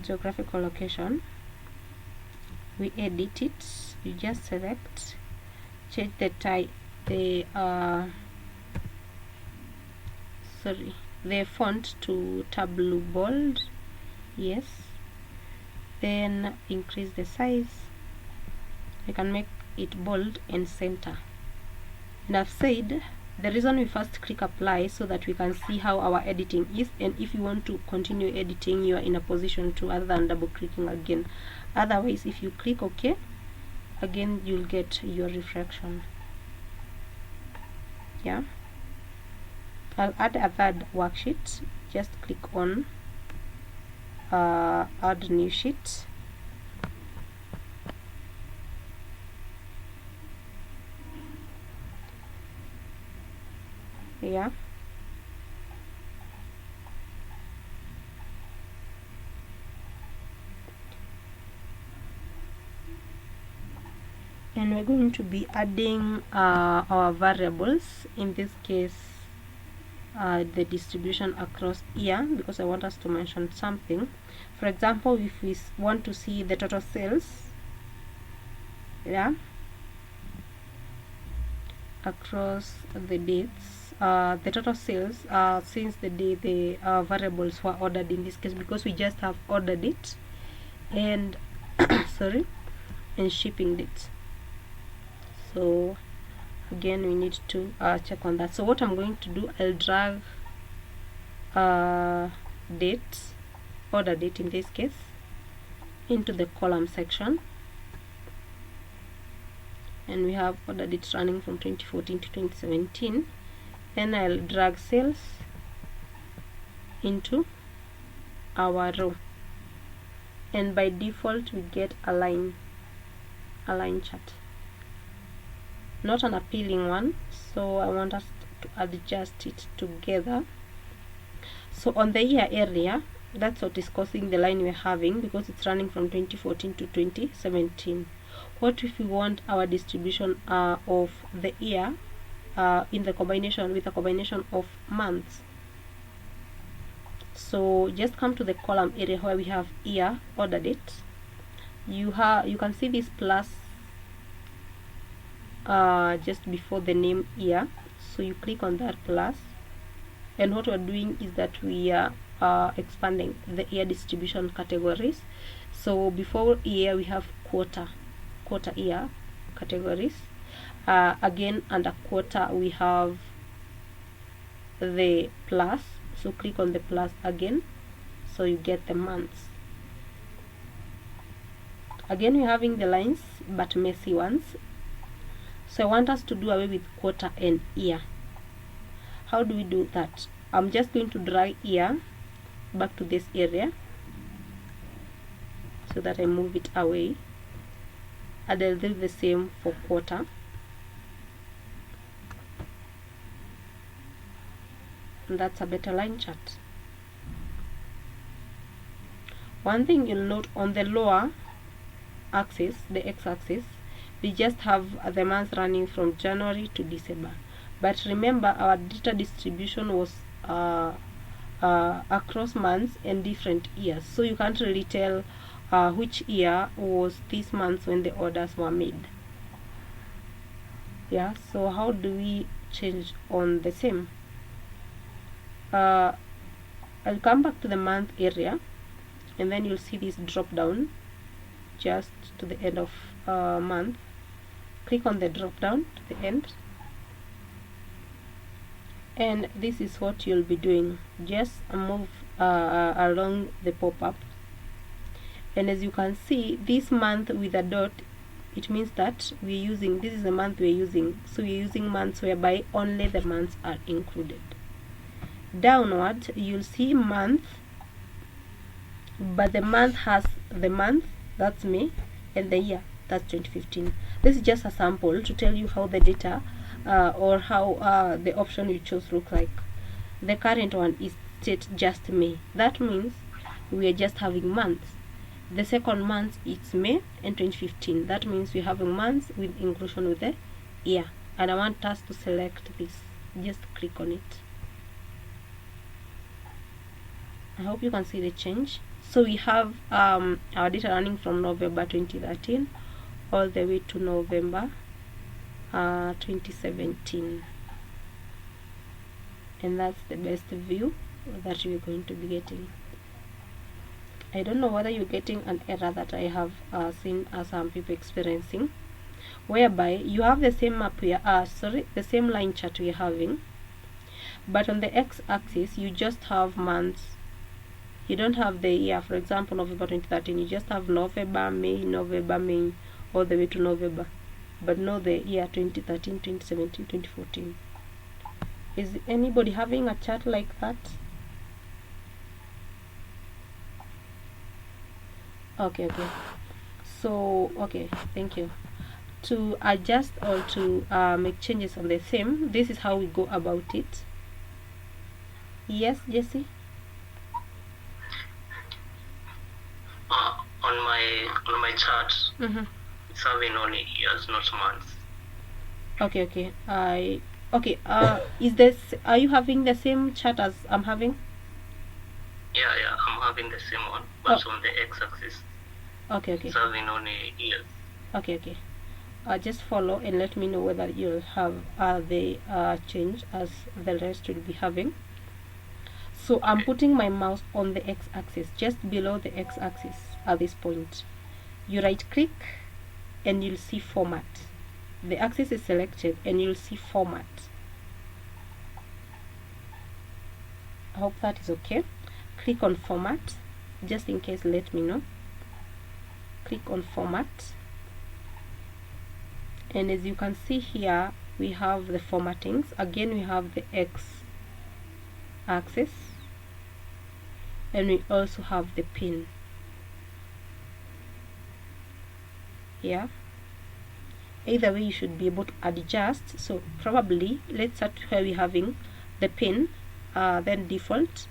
Geographical location. We edit it. You just select, change the type, the font to tab blue bold. Yes. Then increase the size. You can make it bold and center. And I've said the reason we first click apply so that we can see how our editing is, and if you want to continue editing, you are in a position to, other than double clicking again. Otherwise, if you click OK, again you'll get your reflection. Yeah, I'll add a third worksheet. Just click on add new sheet. Yeah, and we're going to be adding our variables, in this case the distribution across year, because I want us to mention something. For example, if we want to see the total sales, yeah, across the dates, the total sales since the day the variables were ordered, in this case, because we just have order date and and shipping date. So again, we need to check on that. So what I'm going to do, I'll drag date, order date in this case, into the column section, and we have order date running from 2014 to 2017. Then I'll drag sales into our row, and by default we get a line chart, not an appealing one, so I want us to adjust it together. So on the year area, that's what is causing the line we're having, because it's running from 2014 to 2017. What if we want our distribution of the year in the combination with a combination of months? So just come to the column area where we have year order date. You can see this plus just before the name year, so you click on that plus, and what we're doing is that we are expanding the year distribution categories. So before year we have quarter year categories. Again, under quarter we have the plus, so click on the plus again, so you get the months. Again, we're having the lines, but messy ones, so I want us to do away with quarter and year. How do we do that? I'm just going to drag year back to this area so that I move it away, and I'll do the same for quarter. And that's a better line chart. One thing you'll note, on the lower axis, the x-axis, we just have the months running from January to December. But remember, our data distribution was across months and different years, so you can't really tell which year was this month when the orders were made. Yeah, so how do we change on the same? I'll come back to the month area, and then you'll see this drop down just to the end of month. Click on the drop down to the end, and this is what you'll be doing. Just move along the pop-up, and as you can see, this month with a dot, it means that we're using, this is the month we're using, so we're using months whereby only the months are included. Downward you'll see month, but the month has the month, that's May, and the year, that's 2015. This is just a sample to tell you how the data or how the option you chose looks like. The current one is state just May. That means we are just having months. The second month it's May and 2015. That means we're having months with inclusion with the year. And I want us to select this. Just click on it. I hope you can see the change. So we have our data running from November 2013 all the way to November 2017, and that's the best view that you're going to be getting. I don't know whether you're getting an error that I have seen some people experiencing, whereby you have the same map we are the same line chart we're having, but on the x-axis you just have months. You don't have the year. For example, November 2013, you just have November, May, all the way to November, but not the year 2013, 2017, 2014. Is anybody having a chart like that? Okay. So, okay, thank you. To adjust or to make changes on the theme, this is how we go about it. Yes, Jesse? On my chart, it's having only years, not months. Okay. Is this, are you having the same chart as I'm having? Yeah, I'm having the same one, but on the x-axis. Okay. It's having only years. Okay. Just follow and let me know whether you'll have the change as the rest will be having. So I'm putting my mouse on the x-axis, just below the x-axis at this point. You right click and you'll see format. The axis is selected and you'll see format. I hope that is okay. Click on format. Just in case, let me know. Click on format. And as you can see here, we have the formattings. Again, we have the x-axis. And we also have the pin. Yeah. Either way, you should be able to adjust. So probably let's start where we're having the pin, then default.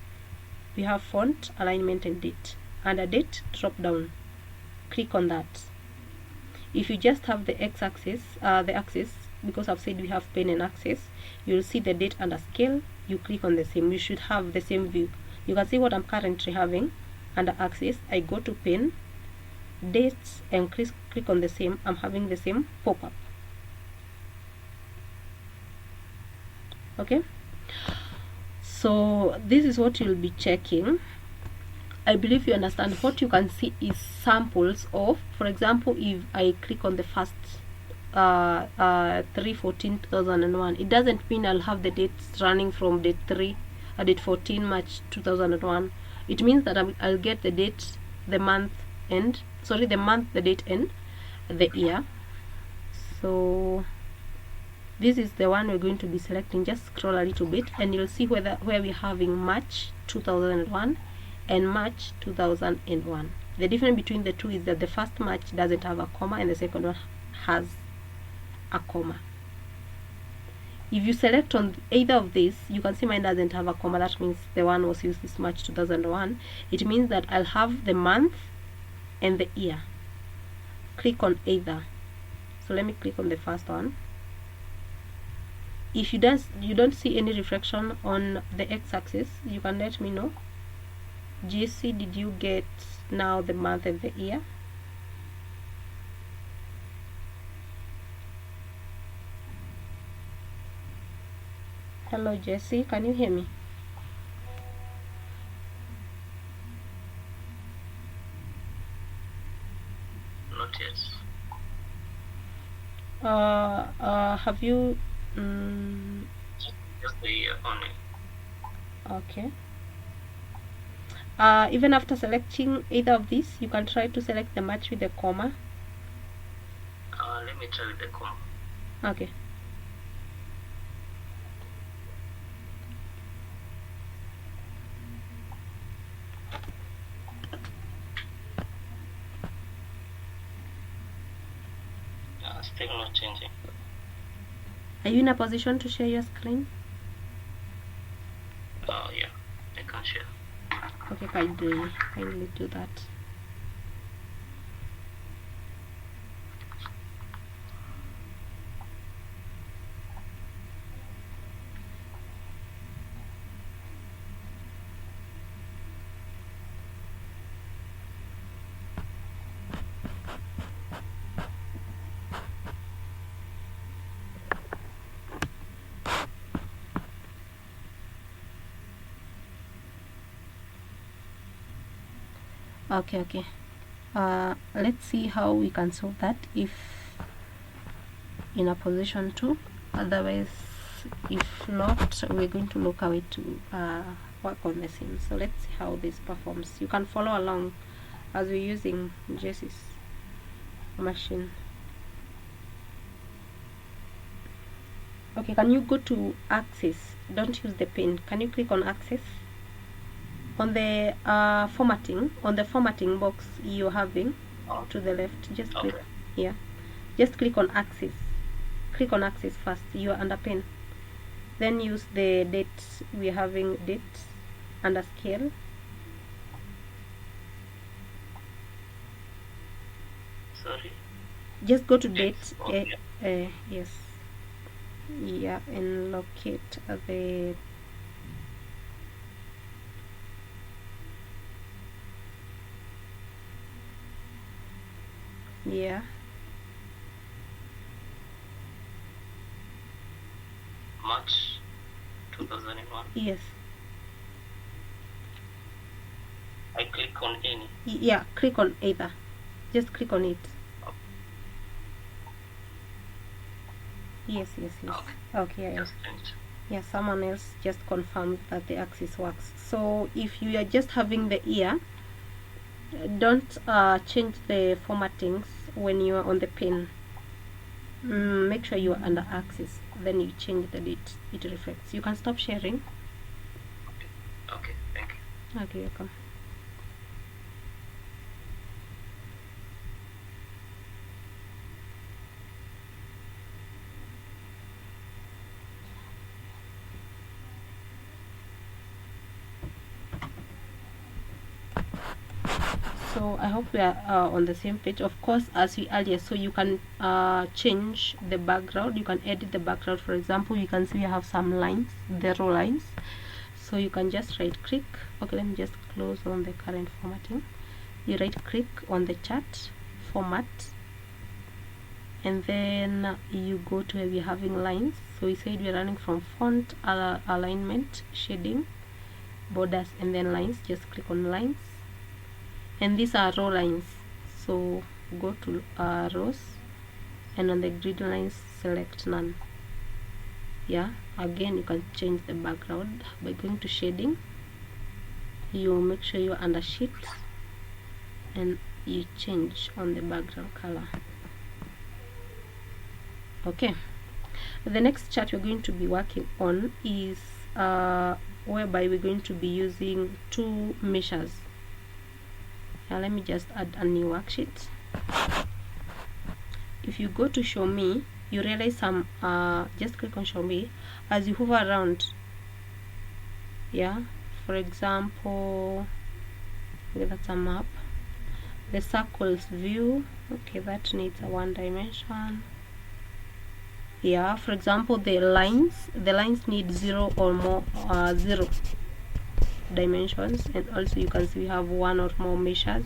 We have font, alignment, and date. Under date, drop down. Click on that. If you just have the x-axis, the axis, because I've said we have pen and axis, you'll see the date under scale. You click on the same. You should have the same view. You can see what I'm currently having under axis. I go to pen, dates, and click on the same. I'm having the same pop-up. Okay, so this is what you'll be checking. I believe you understand. What you can see is samples of, for example, if I click on the first 3/14/2001, it doesn't mean I'll have the dates running from date 14 March 2001. It means that I'll get the date, the month, and the month, the date, and the year. So this is the one we're going to be selecting. Just scroll a little bit and you'll see where we're having March 2001 and March 2001. The difference between the two is that the first March doesn't have a comma and the second one has a comma. If you select on either of these, you can see mine doesn't have a comma. That means the one was used this March 2001. It means that I'll have the month and the year. Click on either. So let me click on the first one. If you don't see any reflection on the x-axis, you can let me know. Jesse, did you get now the month and the year? Hello Jesse, can you hear me? Not yet. Have you Just the year only. okay. Even after selecting either of these, you can try to select the match with the comma. Let me try with the comma. Okay. Still not changing. Are you in a position to share your screen? Yeah, I can share. Okay, kindly do that. Okay. Let's see how we can solve that if in a position to. Otherwise, if not, we're going to look away to work on the scene. So let's see how this performs. You can follow along as we're using Jesse's machine. Okay, can you go to Axis? Don't use the pen. Can you click on Axis? On the formatting, on the formatting box you're having to the left, just click here. Just click on Axis. Click on Axis first. You are under pen. Then use the date. We're having date under scale. Sorry. Just go to date. Okay. Yes. Yeah, and locate the yeah. March 2001. Yes. I click on any. Yeah, click on either. Just click on it. Yes. Okay, yeah. Just change. Yeah, someone else just confirmed that the axis works. So if you are just having the ear, don't change the formattings when you are on the pen. Make sure you are under axis, then you change the date it reflects. You can stop sharing. Okay, thank you. Okay, welcome. So I hope we are on the same page. Of course, as we earlier, so you can change the background. You can edit the background. For example, you can see we have some lines, the row lines. So you can just right click. Okay, let me just close on the current formatting. You right click on the chart, format, and then you go to where we're having lines. So we said we're running from font, alignment, shading, borders, and then lines. Just click on lines. And these are row lines, so go to rows, and on the grid lines select none. Yeah, again you can change the background by going to shading. You make sure you're under sheet and you change on the background color. Okay, the next chart we're going to be working on is whereby we're going to be using two measures. Now let me just add a new worksheet. If you go to show me, you realize some just click on show me. As you hover around, yeah, for example, okay, that's a map. The circles view, okay, that needs a one dimension. Yeah, for example, the lines need 0 or more, 0. dimensions, and also you can see we have one or more measures.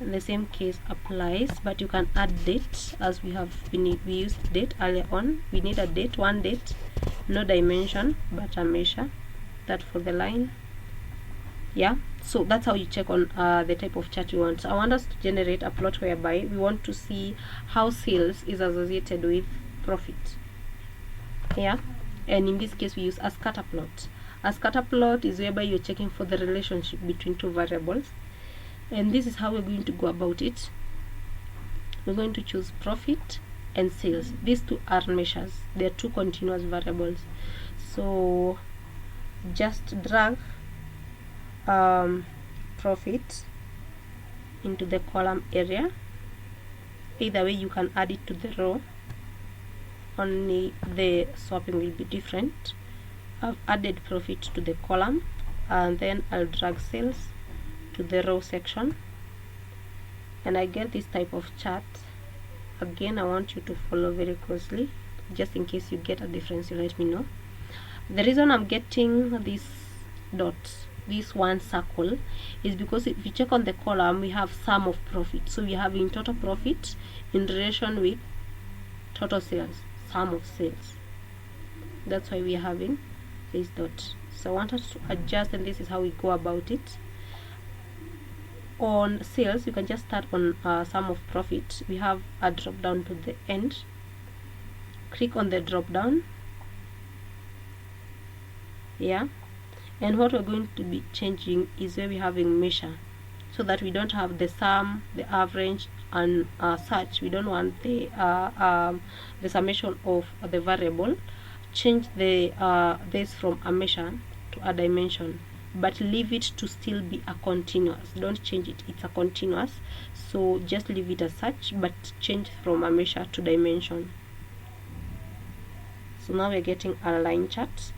The same case applies, but you can add date, as we used date earlier on. We need a date, one date, no dimension but a measure, that for the line. Yeah, so that's how you check on the type of chart you want. So I want us to generate a plot whereby we want to see how sales is associated with profit. Yeah, and in this case we use a scatter plot. A scatter plot is whereby you're checking for the relationship between two variables, and this is how we're going to go about it. We're going to choose profit and sales. These two are measures, they're two continuous variables. So just drag profit into the column area. Either way you can add it to the row, only the swapping will be different. I've added profit to the column, and then I'll drag sales to the row section, and I get this type of chart. Again, I want you to follow very closely, just in case you get a difference, you let me know. The reason I'm getting these dots, this one circle, is because if you check on the column, we have sum of profit. So we have in total profit in relation with total sales, sum of sales. That's why we're having this dot. So I want us to adjust, and this is how we go about it. On sales, you can just start on sum of profit. We have a drop down to the end. Click on the drop down. Yeah, and what we're going to be changing is where we're having measure, so that we don't have the sum, the average, and such. We don't want the summation of the variable. Change the this from a measure to a dimension, but leave it to still be a continuous. Don't change it, it's a continuous, so just leave it as such, but change from a measure to dimension. So now we're getting a line chart.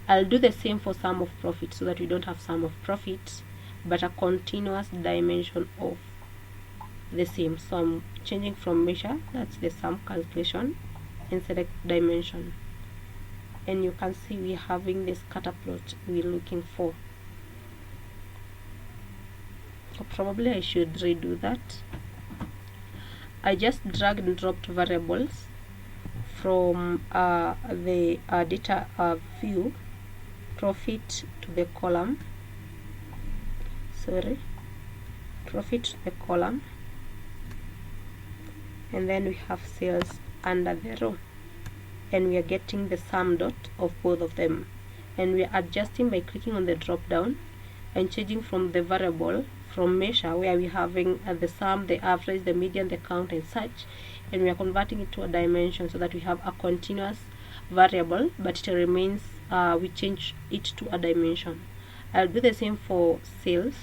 I'll do the same for sum of profit, so that we don't have sum of profit but a continuous dimension of the same. So I'm changing from measure, that's the sum calculation, and select dimension, and you can see we're having the scatter plot we're looking for. So probably I should redo that. I just dragged and dropped variables from the data view, profit to the column, profit to the column, and then we have sales under the row, and we are getting the sum dot of both of them, and we are adjusting by clicking on the drop down and changing from the variable from measure, where we're having the sum, the average, the median, the count, and such, and we are converting it to a dimension, so that we have a continuous variable, but it remains we change it to a dimension. I'll do the same for sales.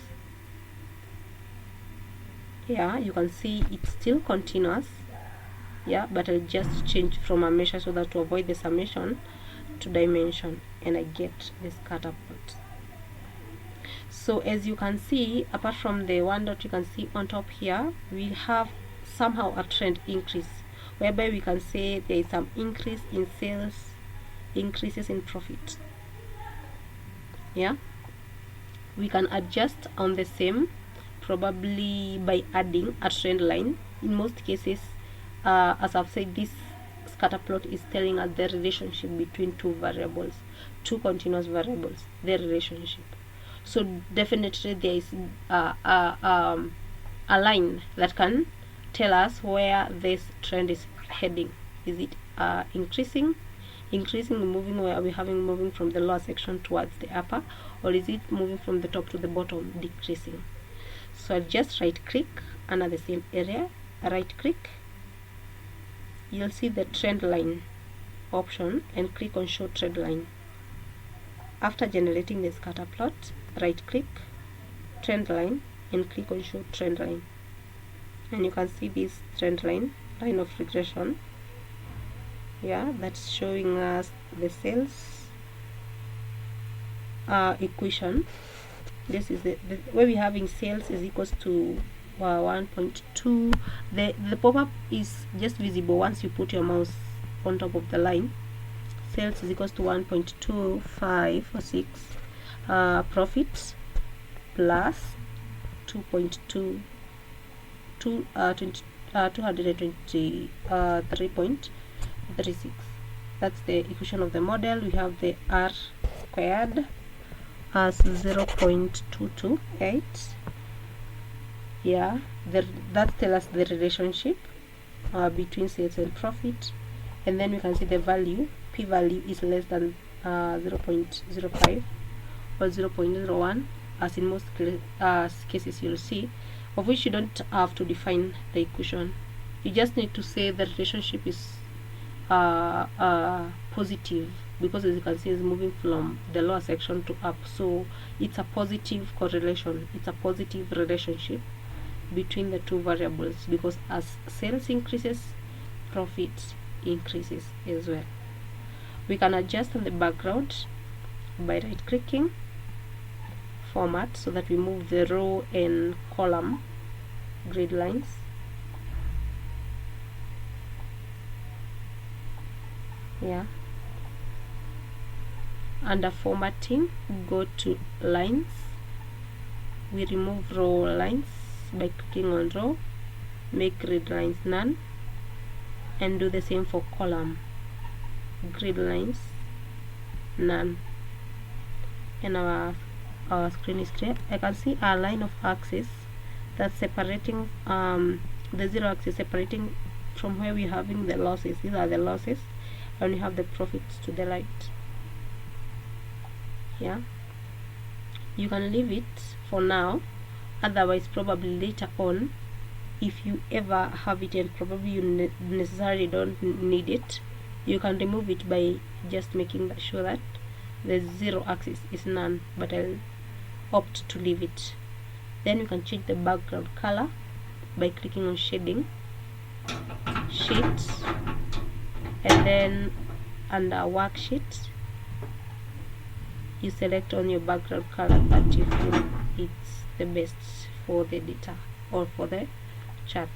Yeah, you can see it's still continuous. Yeah, but I'll just change from a measure, so that to avoid the summation, to dimension, and I get the scatter plot. So as you can see, apart from the one dot you can see on top here, we have somehow a trend increase, whereby we can say there is some increase in sales, increases in profit. Yeah, we can adjust on the same, probably by adding a trend line. In most cases, as I've said, this scatter plot is telling us the relationship between two variables, two continuous variables, their relationship. So definitely there is a line that can tell us where this trend is heading. Is it increasing, moving, where we're having moving from the lower section towards the upper, or is it moving from the top to the bottom, decreasing? So I'll just right click under the same area, right click, you'll see the trend line option, and click on show trend line. After generating the scatter plot, right click, trend line, and click on show trend line, and you can see this trend line of regression. Yeah, that's showing us the sales equation. This is the where we're having sales is equals to 1.2. The pop-up is just visible once you put your mouse on top of the line. Sales is equals to 1.256, profit plus 223.36. That's the equation of the model. We have the r squared as 0.228. Yeah, that tells us the relationship between sales and profit, and then we can see the value, p-value is less than 0.05 or 0.01, as in most cases you'll see, of which you don't have to define the equation. You just need to say the relationship is positive, because as you can see it's moving from the lower section to up, so it's a positive correlation, it's a positive relationship between the two variables, because as sales increases, profit increases as well. We can adjust on the background by right clicking, format, so that we move the row and column grid lines. Yeah, under formatting, go to lines, we remove row lines by clicking on row, make grid lines none, and do the same for column, grid lines none, and our screen is clear. I can see our line of axis that's separating the zero axis, separating from where we're having the losses. These are the losses, and we have the profits to the right. Yeah, you can leave it for now, otherwise probably later on, if you ever have it and probably you necessarily don't need it, you can remove it by just making sure that the zero axis is none, but I'll opt to leave it. Then you can change the background color by clicking on shading, sheet, and then under worksheet you select on your background color that you feel it's the best for the data or for the chart.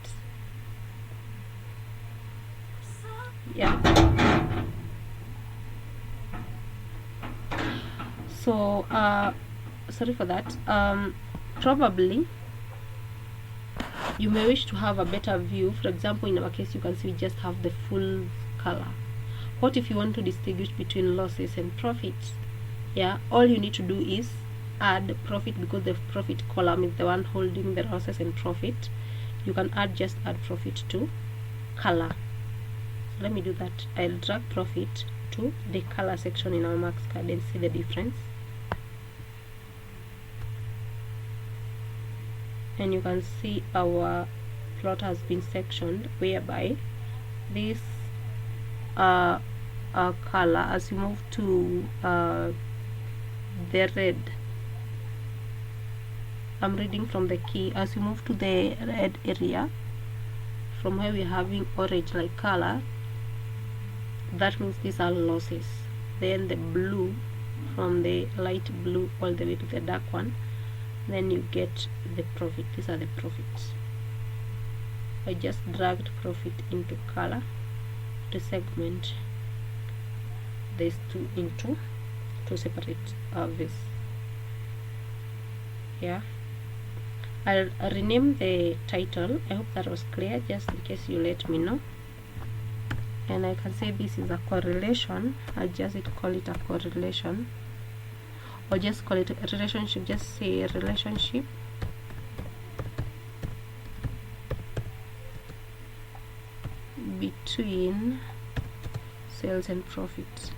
Yeah, so sorry for that. Probably you may wish to have a better view. For example, in our case, you can see we just have the full color. What if you want to distinguish between losses and profits? Yeah, all you need to do is add profit, because the profit column is the one holding the losses and profit. You can just add profit to color. So let me do that. I'll drag profit to the color section in our marks card and see the difference. And you can see our plot has been sectioned, whereby this color, as you move to the red, I'm reading from the key, as you move to the red area from where we're having orange like color, that means these are losses. Then the blue, from the light blue all the way to the dark one, then you get the profit. These are the profits. I just dragged profit into color to segment these two into to separate this. Yeah, I'll rename the title. I hope that was clear, just in case you let me know. And I can say this is a correlation. I'll just call it a correlation, or just call it a relationship. Just say a relationship between sales and profits.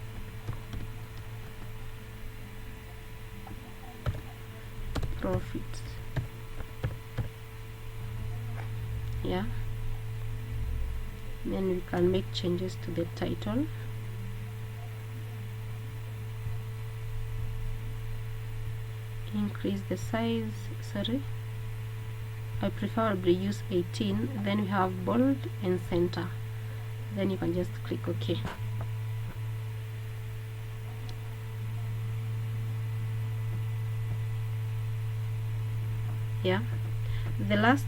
Yeah, then we can make changes to the title. Increase the size, sorry, I preferably use 18. Then we have bold and center. Then you can just click OK. Yeah, the last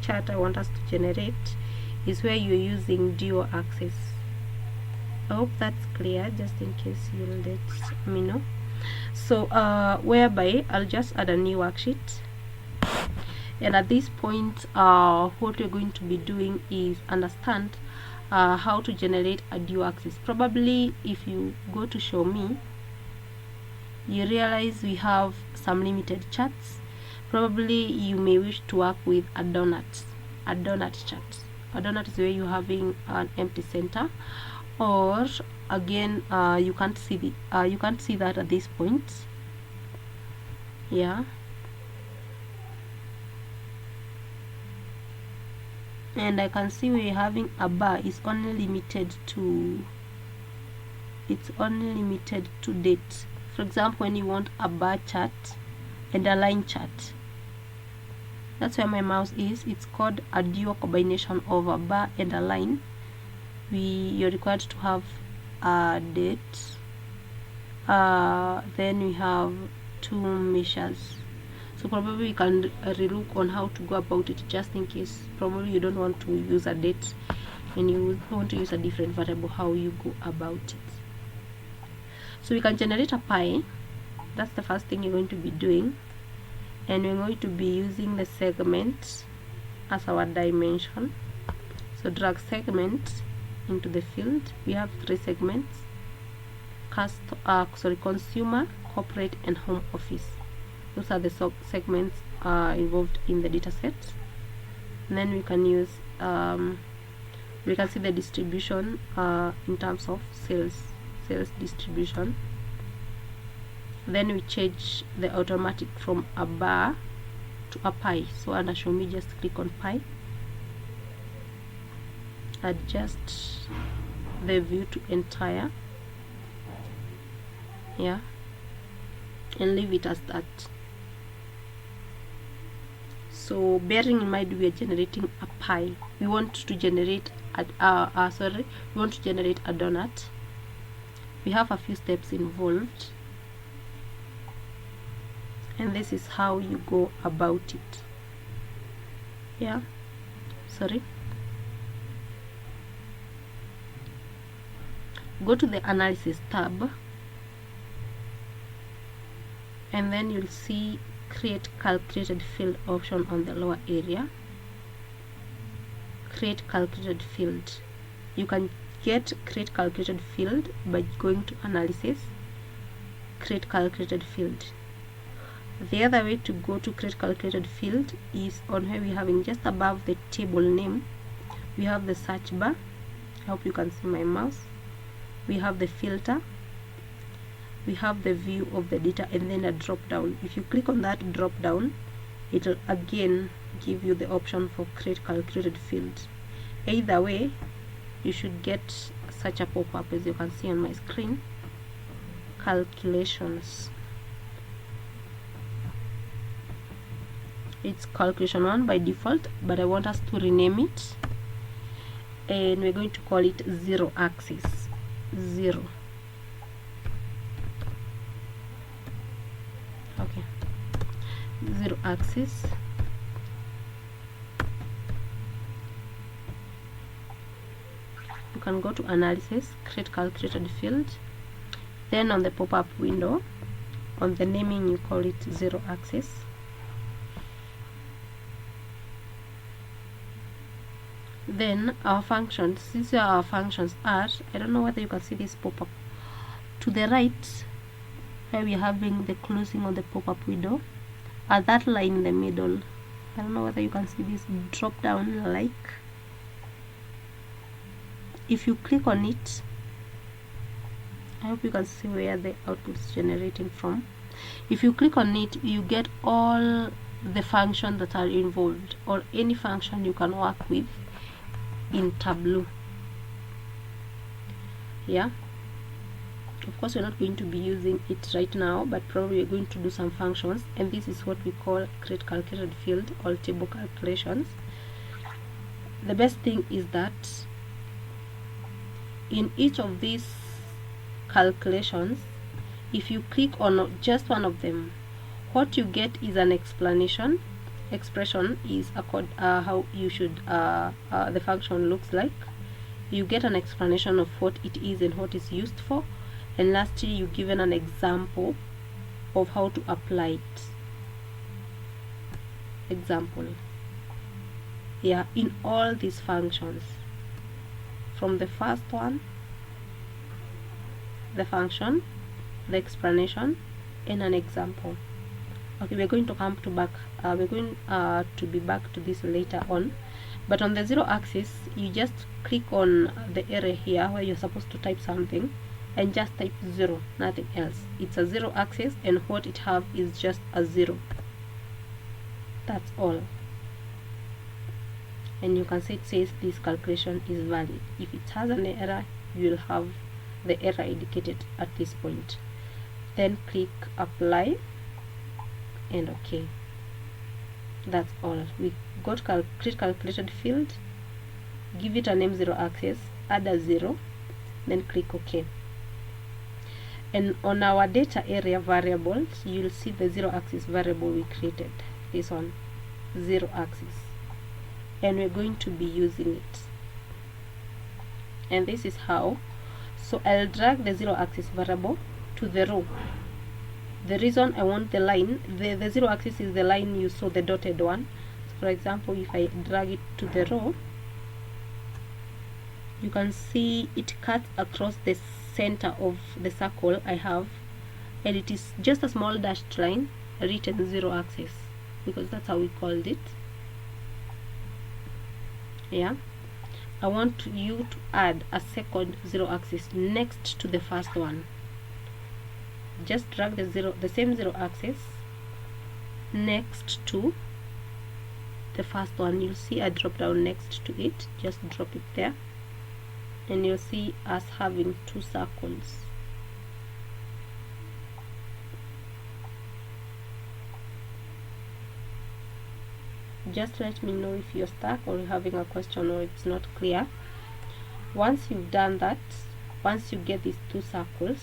chart I want us to generate is where you're using dual axis. I hope that's clear, just in case you let me know. So whereby I'll just add a new worksheet, and at this point what we're going to be doing is understand how to generate a dual axis. Probably if you go to show me, you realize we have some limited charts. Probably you may wish to work with a donut chart. A donut is where you're having an empty center, or again you can't see that at this point. Yeah, and I can see we're having a bar is only limited to date. For example, when you want a bar chart and a line chart, that's where my mouse is. It's called a dual combination of a bar and a line. You're required to have a date, then we have two measures. So probably we can relook on how to go about it, just in case probably you don't want to use a date and you want to use a different variable, how you go about it. So we can generate a pie. That's the first thing you're going to be doing, and we're going to be using the segment as our dimension. So drag segment into the field. We have three segments: consumer, corporate, and home office. Those are the segments involved in the data set. And then we can use we can see the distribution in terms of sales distribution. Then we change the automatic from a bar to a pie. So under show me, just click on pie, adjust the view to entire, yeah, and leave it as that. So bearing in mind we are generating a pie, we want to generate a donut. We have a few steps involved, and this is how you go about it. Yeah, sorry. Go to the analysis tab, and then you'll see create calculated field option on the lower area. Create calculated field. You can get create calculated field by going to analysis, create calculated field. The other way to go to create calculated field is on where we're having just above the table name, we have the search bar. I hope you can see my mouse. We have the filter, we have the view of the data, and then a drop down. If you click on that drop down, it will again give you the option for create calculated field. Either way, you should get such a pop-up as you can see on my screen. Calculations. It's calculation 1 by default, but I want us to rename it, and we're going to call it 0 axis. 0. Okay, 0 axis. You can go to analysis, create calculated field, then on the pop-up window, on the naming, you call it 0 axis. Then our functions, these are our functions are, I don't know whether you can see this pop-up to the right where we're having the closing on the pop-up window, at that line in the middle. I don't know whether you can see this drop down like. If you click on it, I hope you can see where the output is generating from. If you click on it, you get all the functions that are involved, or any function you can work with in Tableau. Yeah, of course we're not going to be using it right now, but probably we're going to do some functions, and this is what we call create calculated field or table calculations. The best thing is that in each of these calculations, if you click on just one of them, what you get is an explanation. Expression is how you should the function looks like, you get an explanation of what it is and what it's used for, and lastly you're given an example of how to apply it. Example, yeah, in all these functions, from the first one, the function, the explanation, and an example. Okay, we're going to come to back we're going to be back to this later on, but on the 0 axis you just click on the area here where you're supposed to type something and just type 0, nothing else. It's a 0 axis, and what it have is just a 0. That's all. And you can see it says this calculation is valid. If it has an error, you will have the error indicated at this point. Then click apply and OK. That's all. We got create calculated field, give it a name 0 axis, add a 0, then click OK. And on our data area variables, you'll see the 0 axis variable we created, this one, 0 axis, and we're going to be using it. And this is how. So I'll drag the 0 axis variable to the row. The reason I want the line, the 0 axis is the line you saw, the dotted one. So for example, if I drag it to the row, you can see it cuts across the center of the circle I have, and it is just a small dashed line written 0 axis, because that's how we called it. Yeah, I want you to add a second 0 axis next to the first one. Just drag the same 0 axis next to the first one. You'll see a drop down next to it. Just drop it there, and you'll see us having 2 circles. Just let me know if you're stuck or you're having a question or it's not clear. Once you've done that, once you get these 2 circles,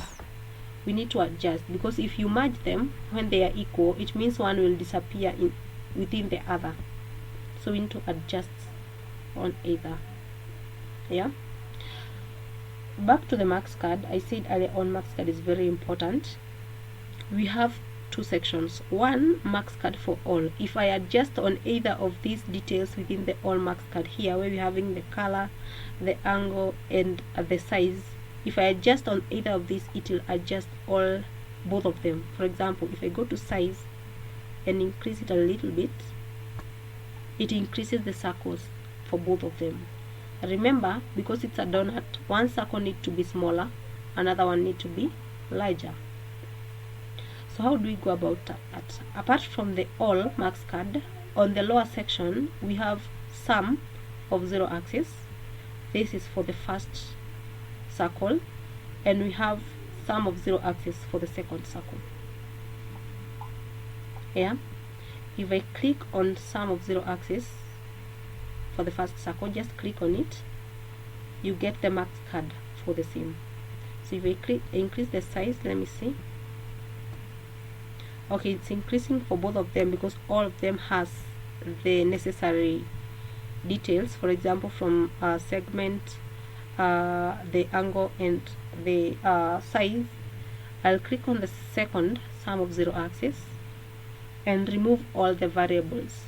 we need to adjust, because if you merge them when they are equal, it means one will disappear within the other. So we need to adjust on either. Yeah. Back to the marks card. I said earlier on, marks card is very important. We have 2 sections. One, marks card for all. If I adjust on either of these details within the all marks card here, where we're having the color, the angle, and the size, if I adjust on either of these, it will adjust both of them. For example, if I go to size and increase it a little bit, it increases the circles for both of them. Remember, because it's a donut, one circle needs to be smaller, another one needs to be larger. So how do we go about that? Apart from the all marks card, on the lower section we have sum of 0 axis. This is for the first circle, and we have sum of 0 axis for the second circle. Yeah, if I click on sum of 0 axis for the first circle, just click on it, you get the marks card for the same. So if I increase the size, let me see. Okay, it's increasing for both of them because all of them has the necessary details. For example, from segment, the angle, and the size. I'll click on the second sum of 0 axis and remove all the variables.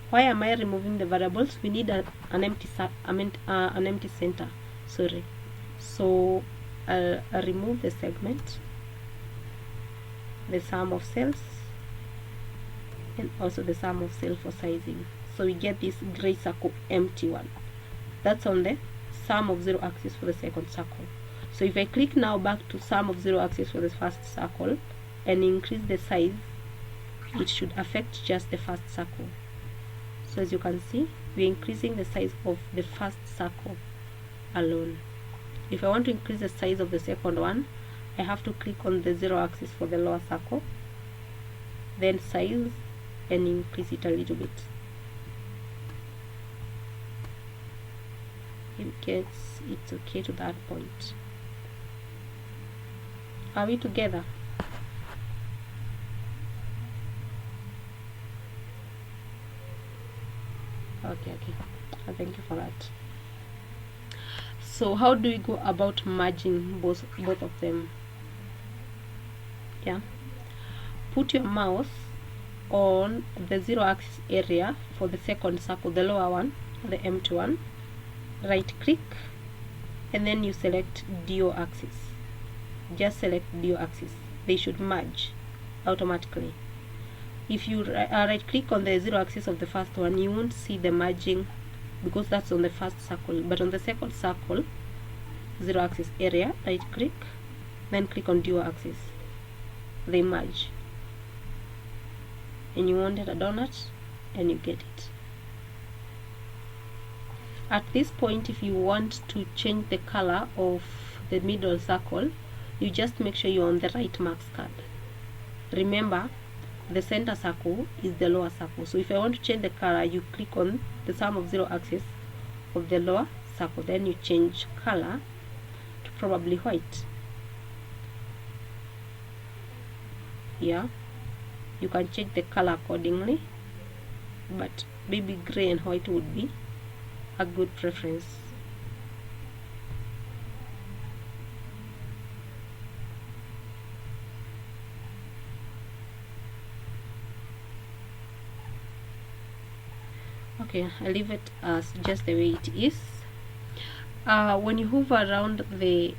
Why am I removing the variables? We need an empty center. Sorry. So I'll remove the segment, the sum of cells, and also the sum of cells for sizing. So we get this gray circle, empty one. That's on the sum of 0 axis for the second circle. So if I click now back to sum of 0 axis for the first circle and increase the size, it should affect just the first circle. So as you can see, we're increasing the size of the first circle alone. If I want to increase the size of the second one, I have to click on the 0 axis for the lower circle, then size, and increase it a little bit. It's okay to that point. Are we together? Okay. Thank you for that. So how do we go about merging both of them? Yeah, put your mouse on the 0 axis area for the second circle, the lower one, the empty one. Right click and then you select dual axis. Just select dual axis. They should merge automatically. If you right click on the 0 axis of the first one, you won't see the merging because that's on the first circle, but on the second circle, 0 axis area, right click, then click on dual axis. They merge and you wanted a donut and you get it. At this point, if you want to change the color of the middle circle, you just make sure you're on the right marks card. Remember, the center circle is the lower circle, so if I want to change the color, you click on the sum of 0 axis of the lower circle, then you change color to probably white. Yeah, you can change the color accordingly, but maybe gray and white would be a good preference. Okay, I leave it as just the way it is. When you hover around the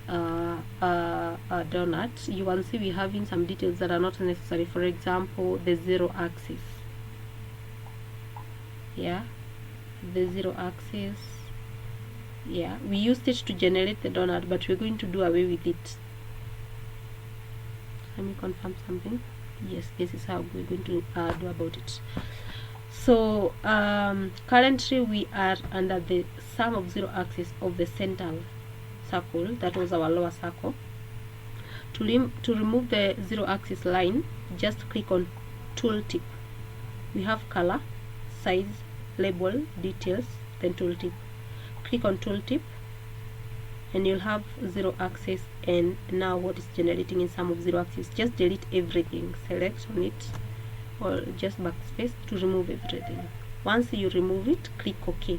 donut, you can see we're having some details that are not necessary. For example, the 0 axis. Yeah, the 0 axis. Yeah, we used it to generate the donut, but we're going to do away with it. Let me confirm something. Yes, this is how we're going to do about it. So currently we are under the sum of 0 axis of the center circle, that was our lower circle. To remove the 0 axis line, just click on tooltip. We have color, size, label, details, then tooltip. Click on tooltip and you'll have 0 axis, and now what is generating in sum of 0 axis. Just delete everything, select on it, or just backspace to remove everything. Once you remove it, click OK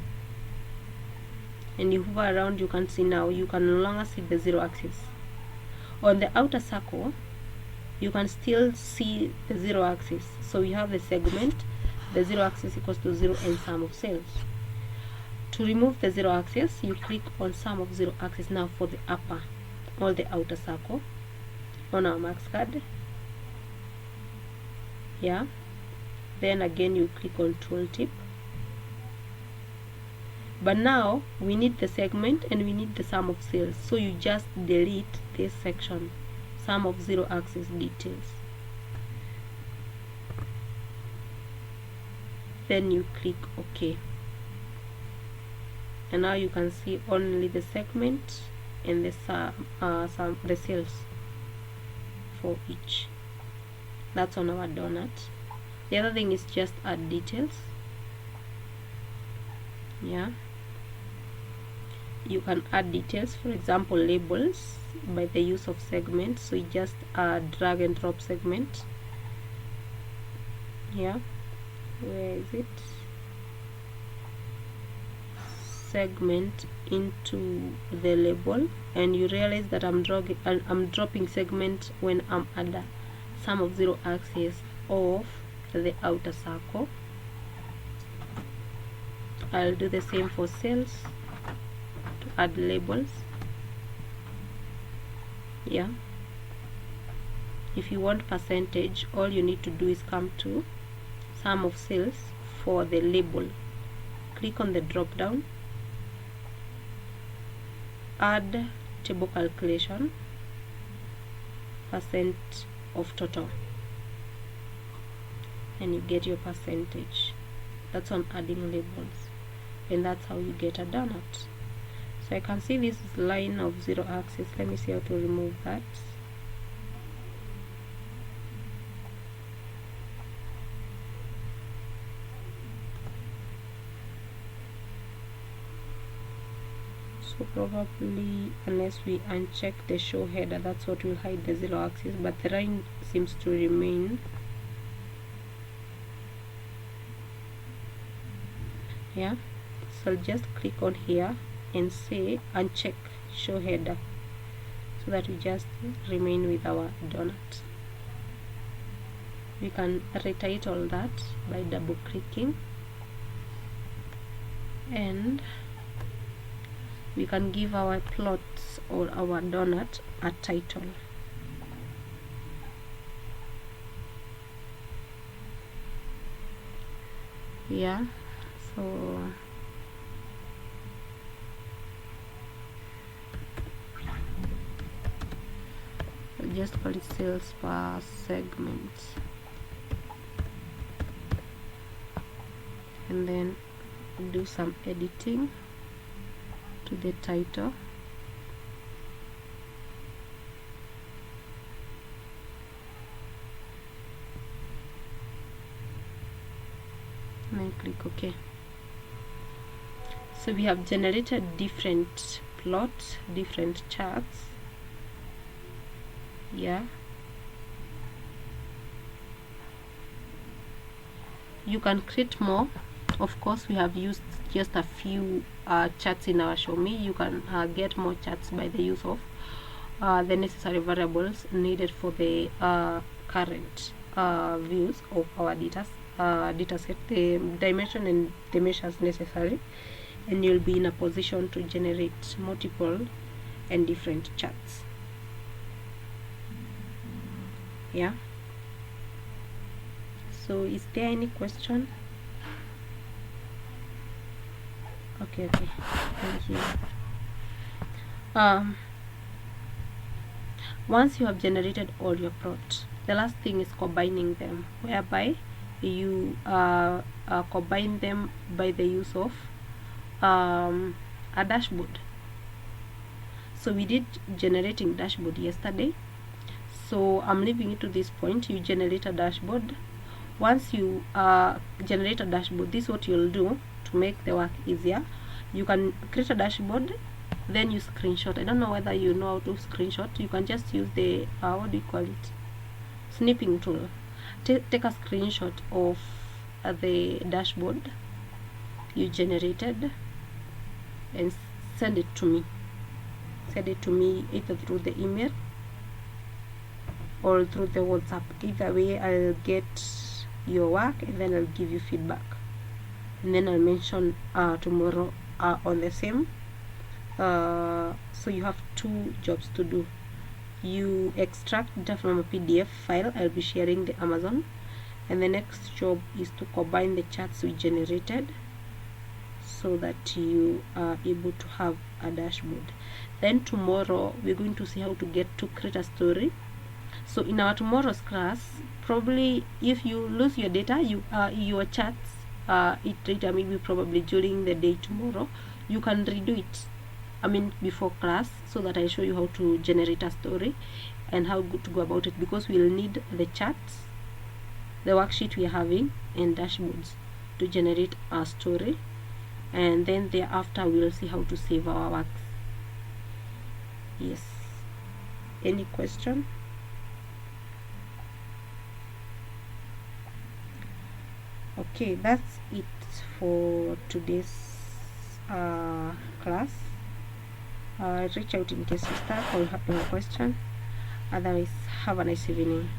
and you hover around. You can see now you can no longer see the 0 axis. On the outer circle you can still see the 0 axis, so we have the segment, the 0 axis equals to 0 and sum of cells. To remove the 0 axis, you click on sum of 0 axis now for the upper or the outer circle on our marks card. Yeah, then again you click on tooltip, but now we need the segment and we need the sum of cells, so you just delete this section, sum of 0 axis details, then you click OK, and now you can see only the segment and the the cells for each. That's on our donut. The other thing is just add details. Yeah, you can add details, for example labels, by the use of segments. So you just drag and drop segment. Yeah, where is it? Segment into the label, and you realize that I'm dropping segment when I'm under sum of 0 axis of the outer circle. I'll do the same for cells to add labels. Yeah, if you want percentage, all you need to do is come to sum of cells for the label, click on the drop down, add table calculation, percent of total, and you get your percentage. That's on adding labels, and that's how you get a donut. So I can see this is line of 0 axis. Let me see how to remove that. So probably unless we uncheck the show header, that's what will hide the 0 axis, but the line seems to remain. Yeah, so I'll just click on here and say and check show header, so that we just remain with our donut. We can retitle that by double clicking, and we can give our plots or our donut a title. Yeah, so I'll just call it sales per segment, and then do some editing to the title. And then click OK. So we have generated different plots, different charts. Yeah, you can create more. Of course, we have used just a few charts in our Show Me. You can get more charts by the use of the necessary variables needed for the current views of our data set, the dimension and the measures necessary, and you'll be in a position to generate multiple and different charts. Yeah, so is there any question? Okay, thank you. Once you have generated all your plots, the last thing is combining them, whereby you combine them by the use of a dashboard. So we did generating dashboard yesterday, so I'm leaving it to this point. You generate a dashboard. Once you generate a dashboard, this is what you'll do to make the work easier. You can create a dashboard, then you screenshot. I don't know whether you know how to screenshot. You can just use the what do you call it, snipping tool. Take a screenshot of the dashboard you generated and send it to me. Send it to me either through the email or through the WhatsApp. Either way, I'll get your work and then I'll give you feedback, and then I'll mention tomorrow on the same. So you have two jobs to do. You extract data from a PDF file. I'll be sharing the Amazon, and the next job is to combine the charts we generated so that you are able to have a dashboard. Then tomorrow we're going to see how to create a story. So in our tomorrow's class, probably if you lose your data, your charts, data maybe probably during the day tomorrow, you can redo it, before class, so that I show you how to generate a story and how to go about it, because we'll need the charts, the worksheet we are having, and dashboards to generate our story, and then thereafter we'll see how to save our works. Yes, any question? Okay, that's it for today's class. Reach out in case you start or have a question. Otherwise, have a nice evening.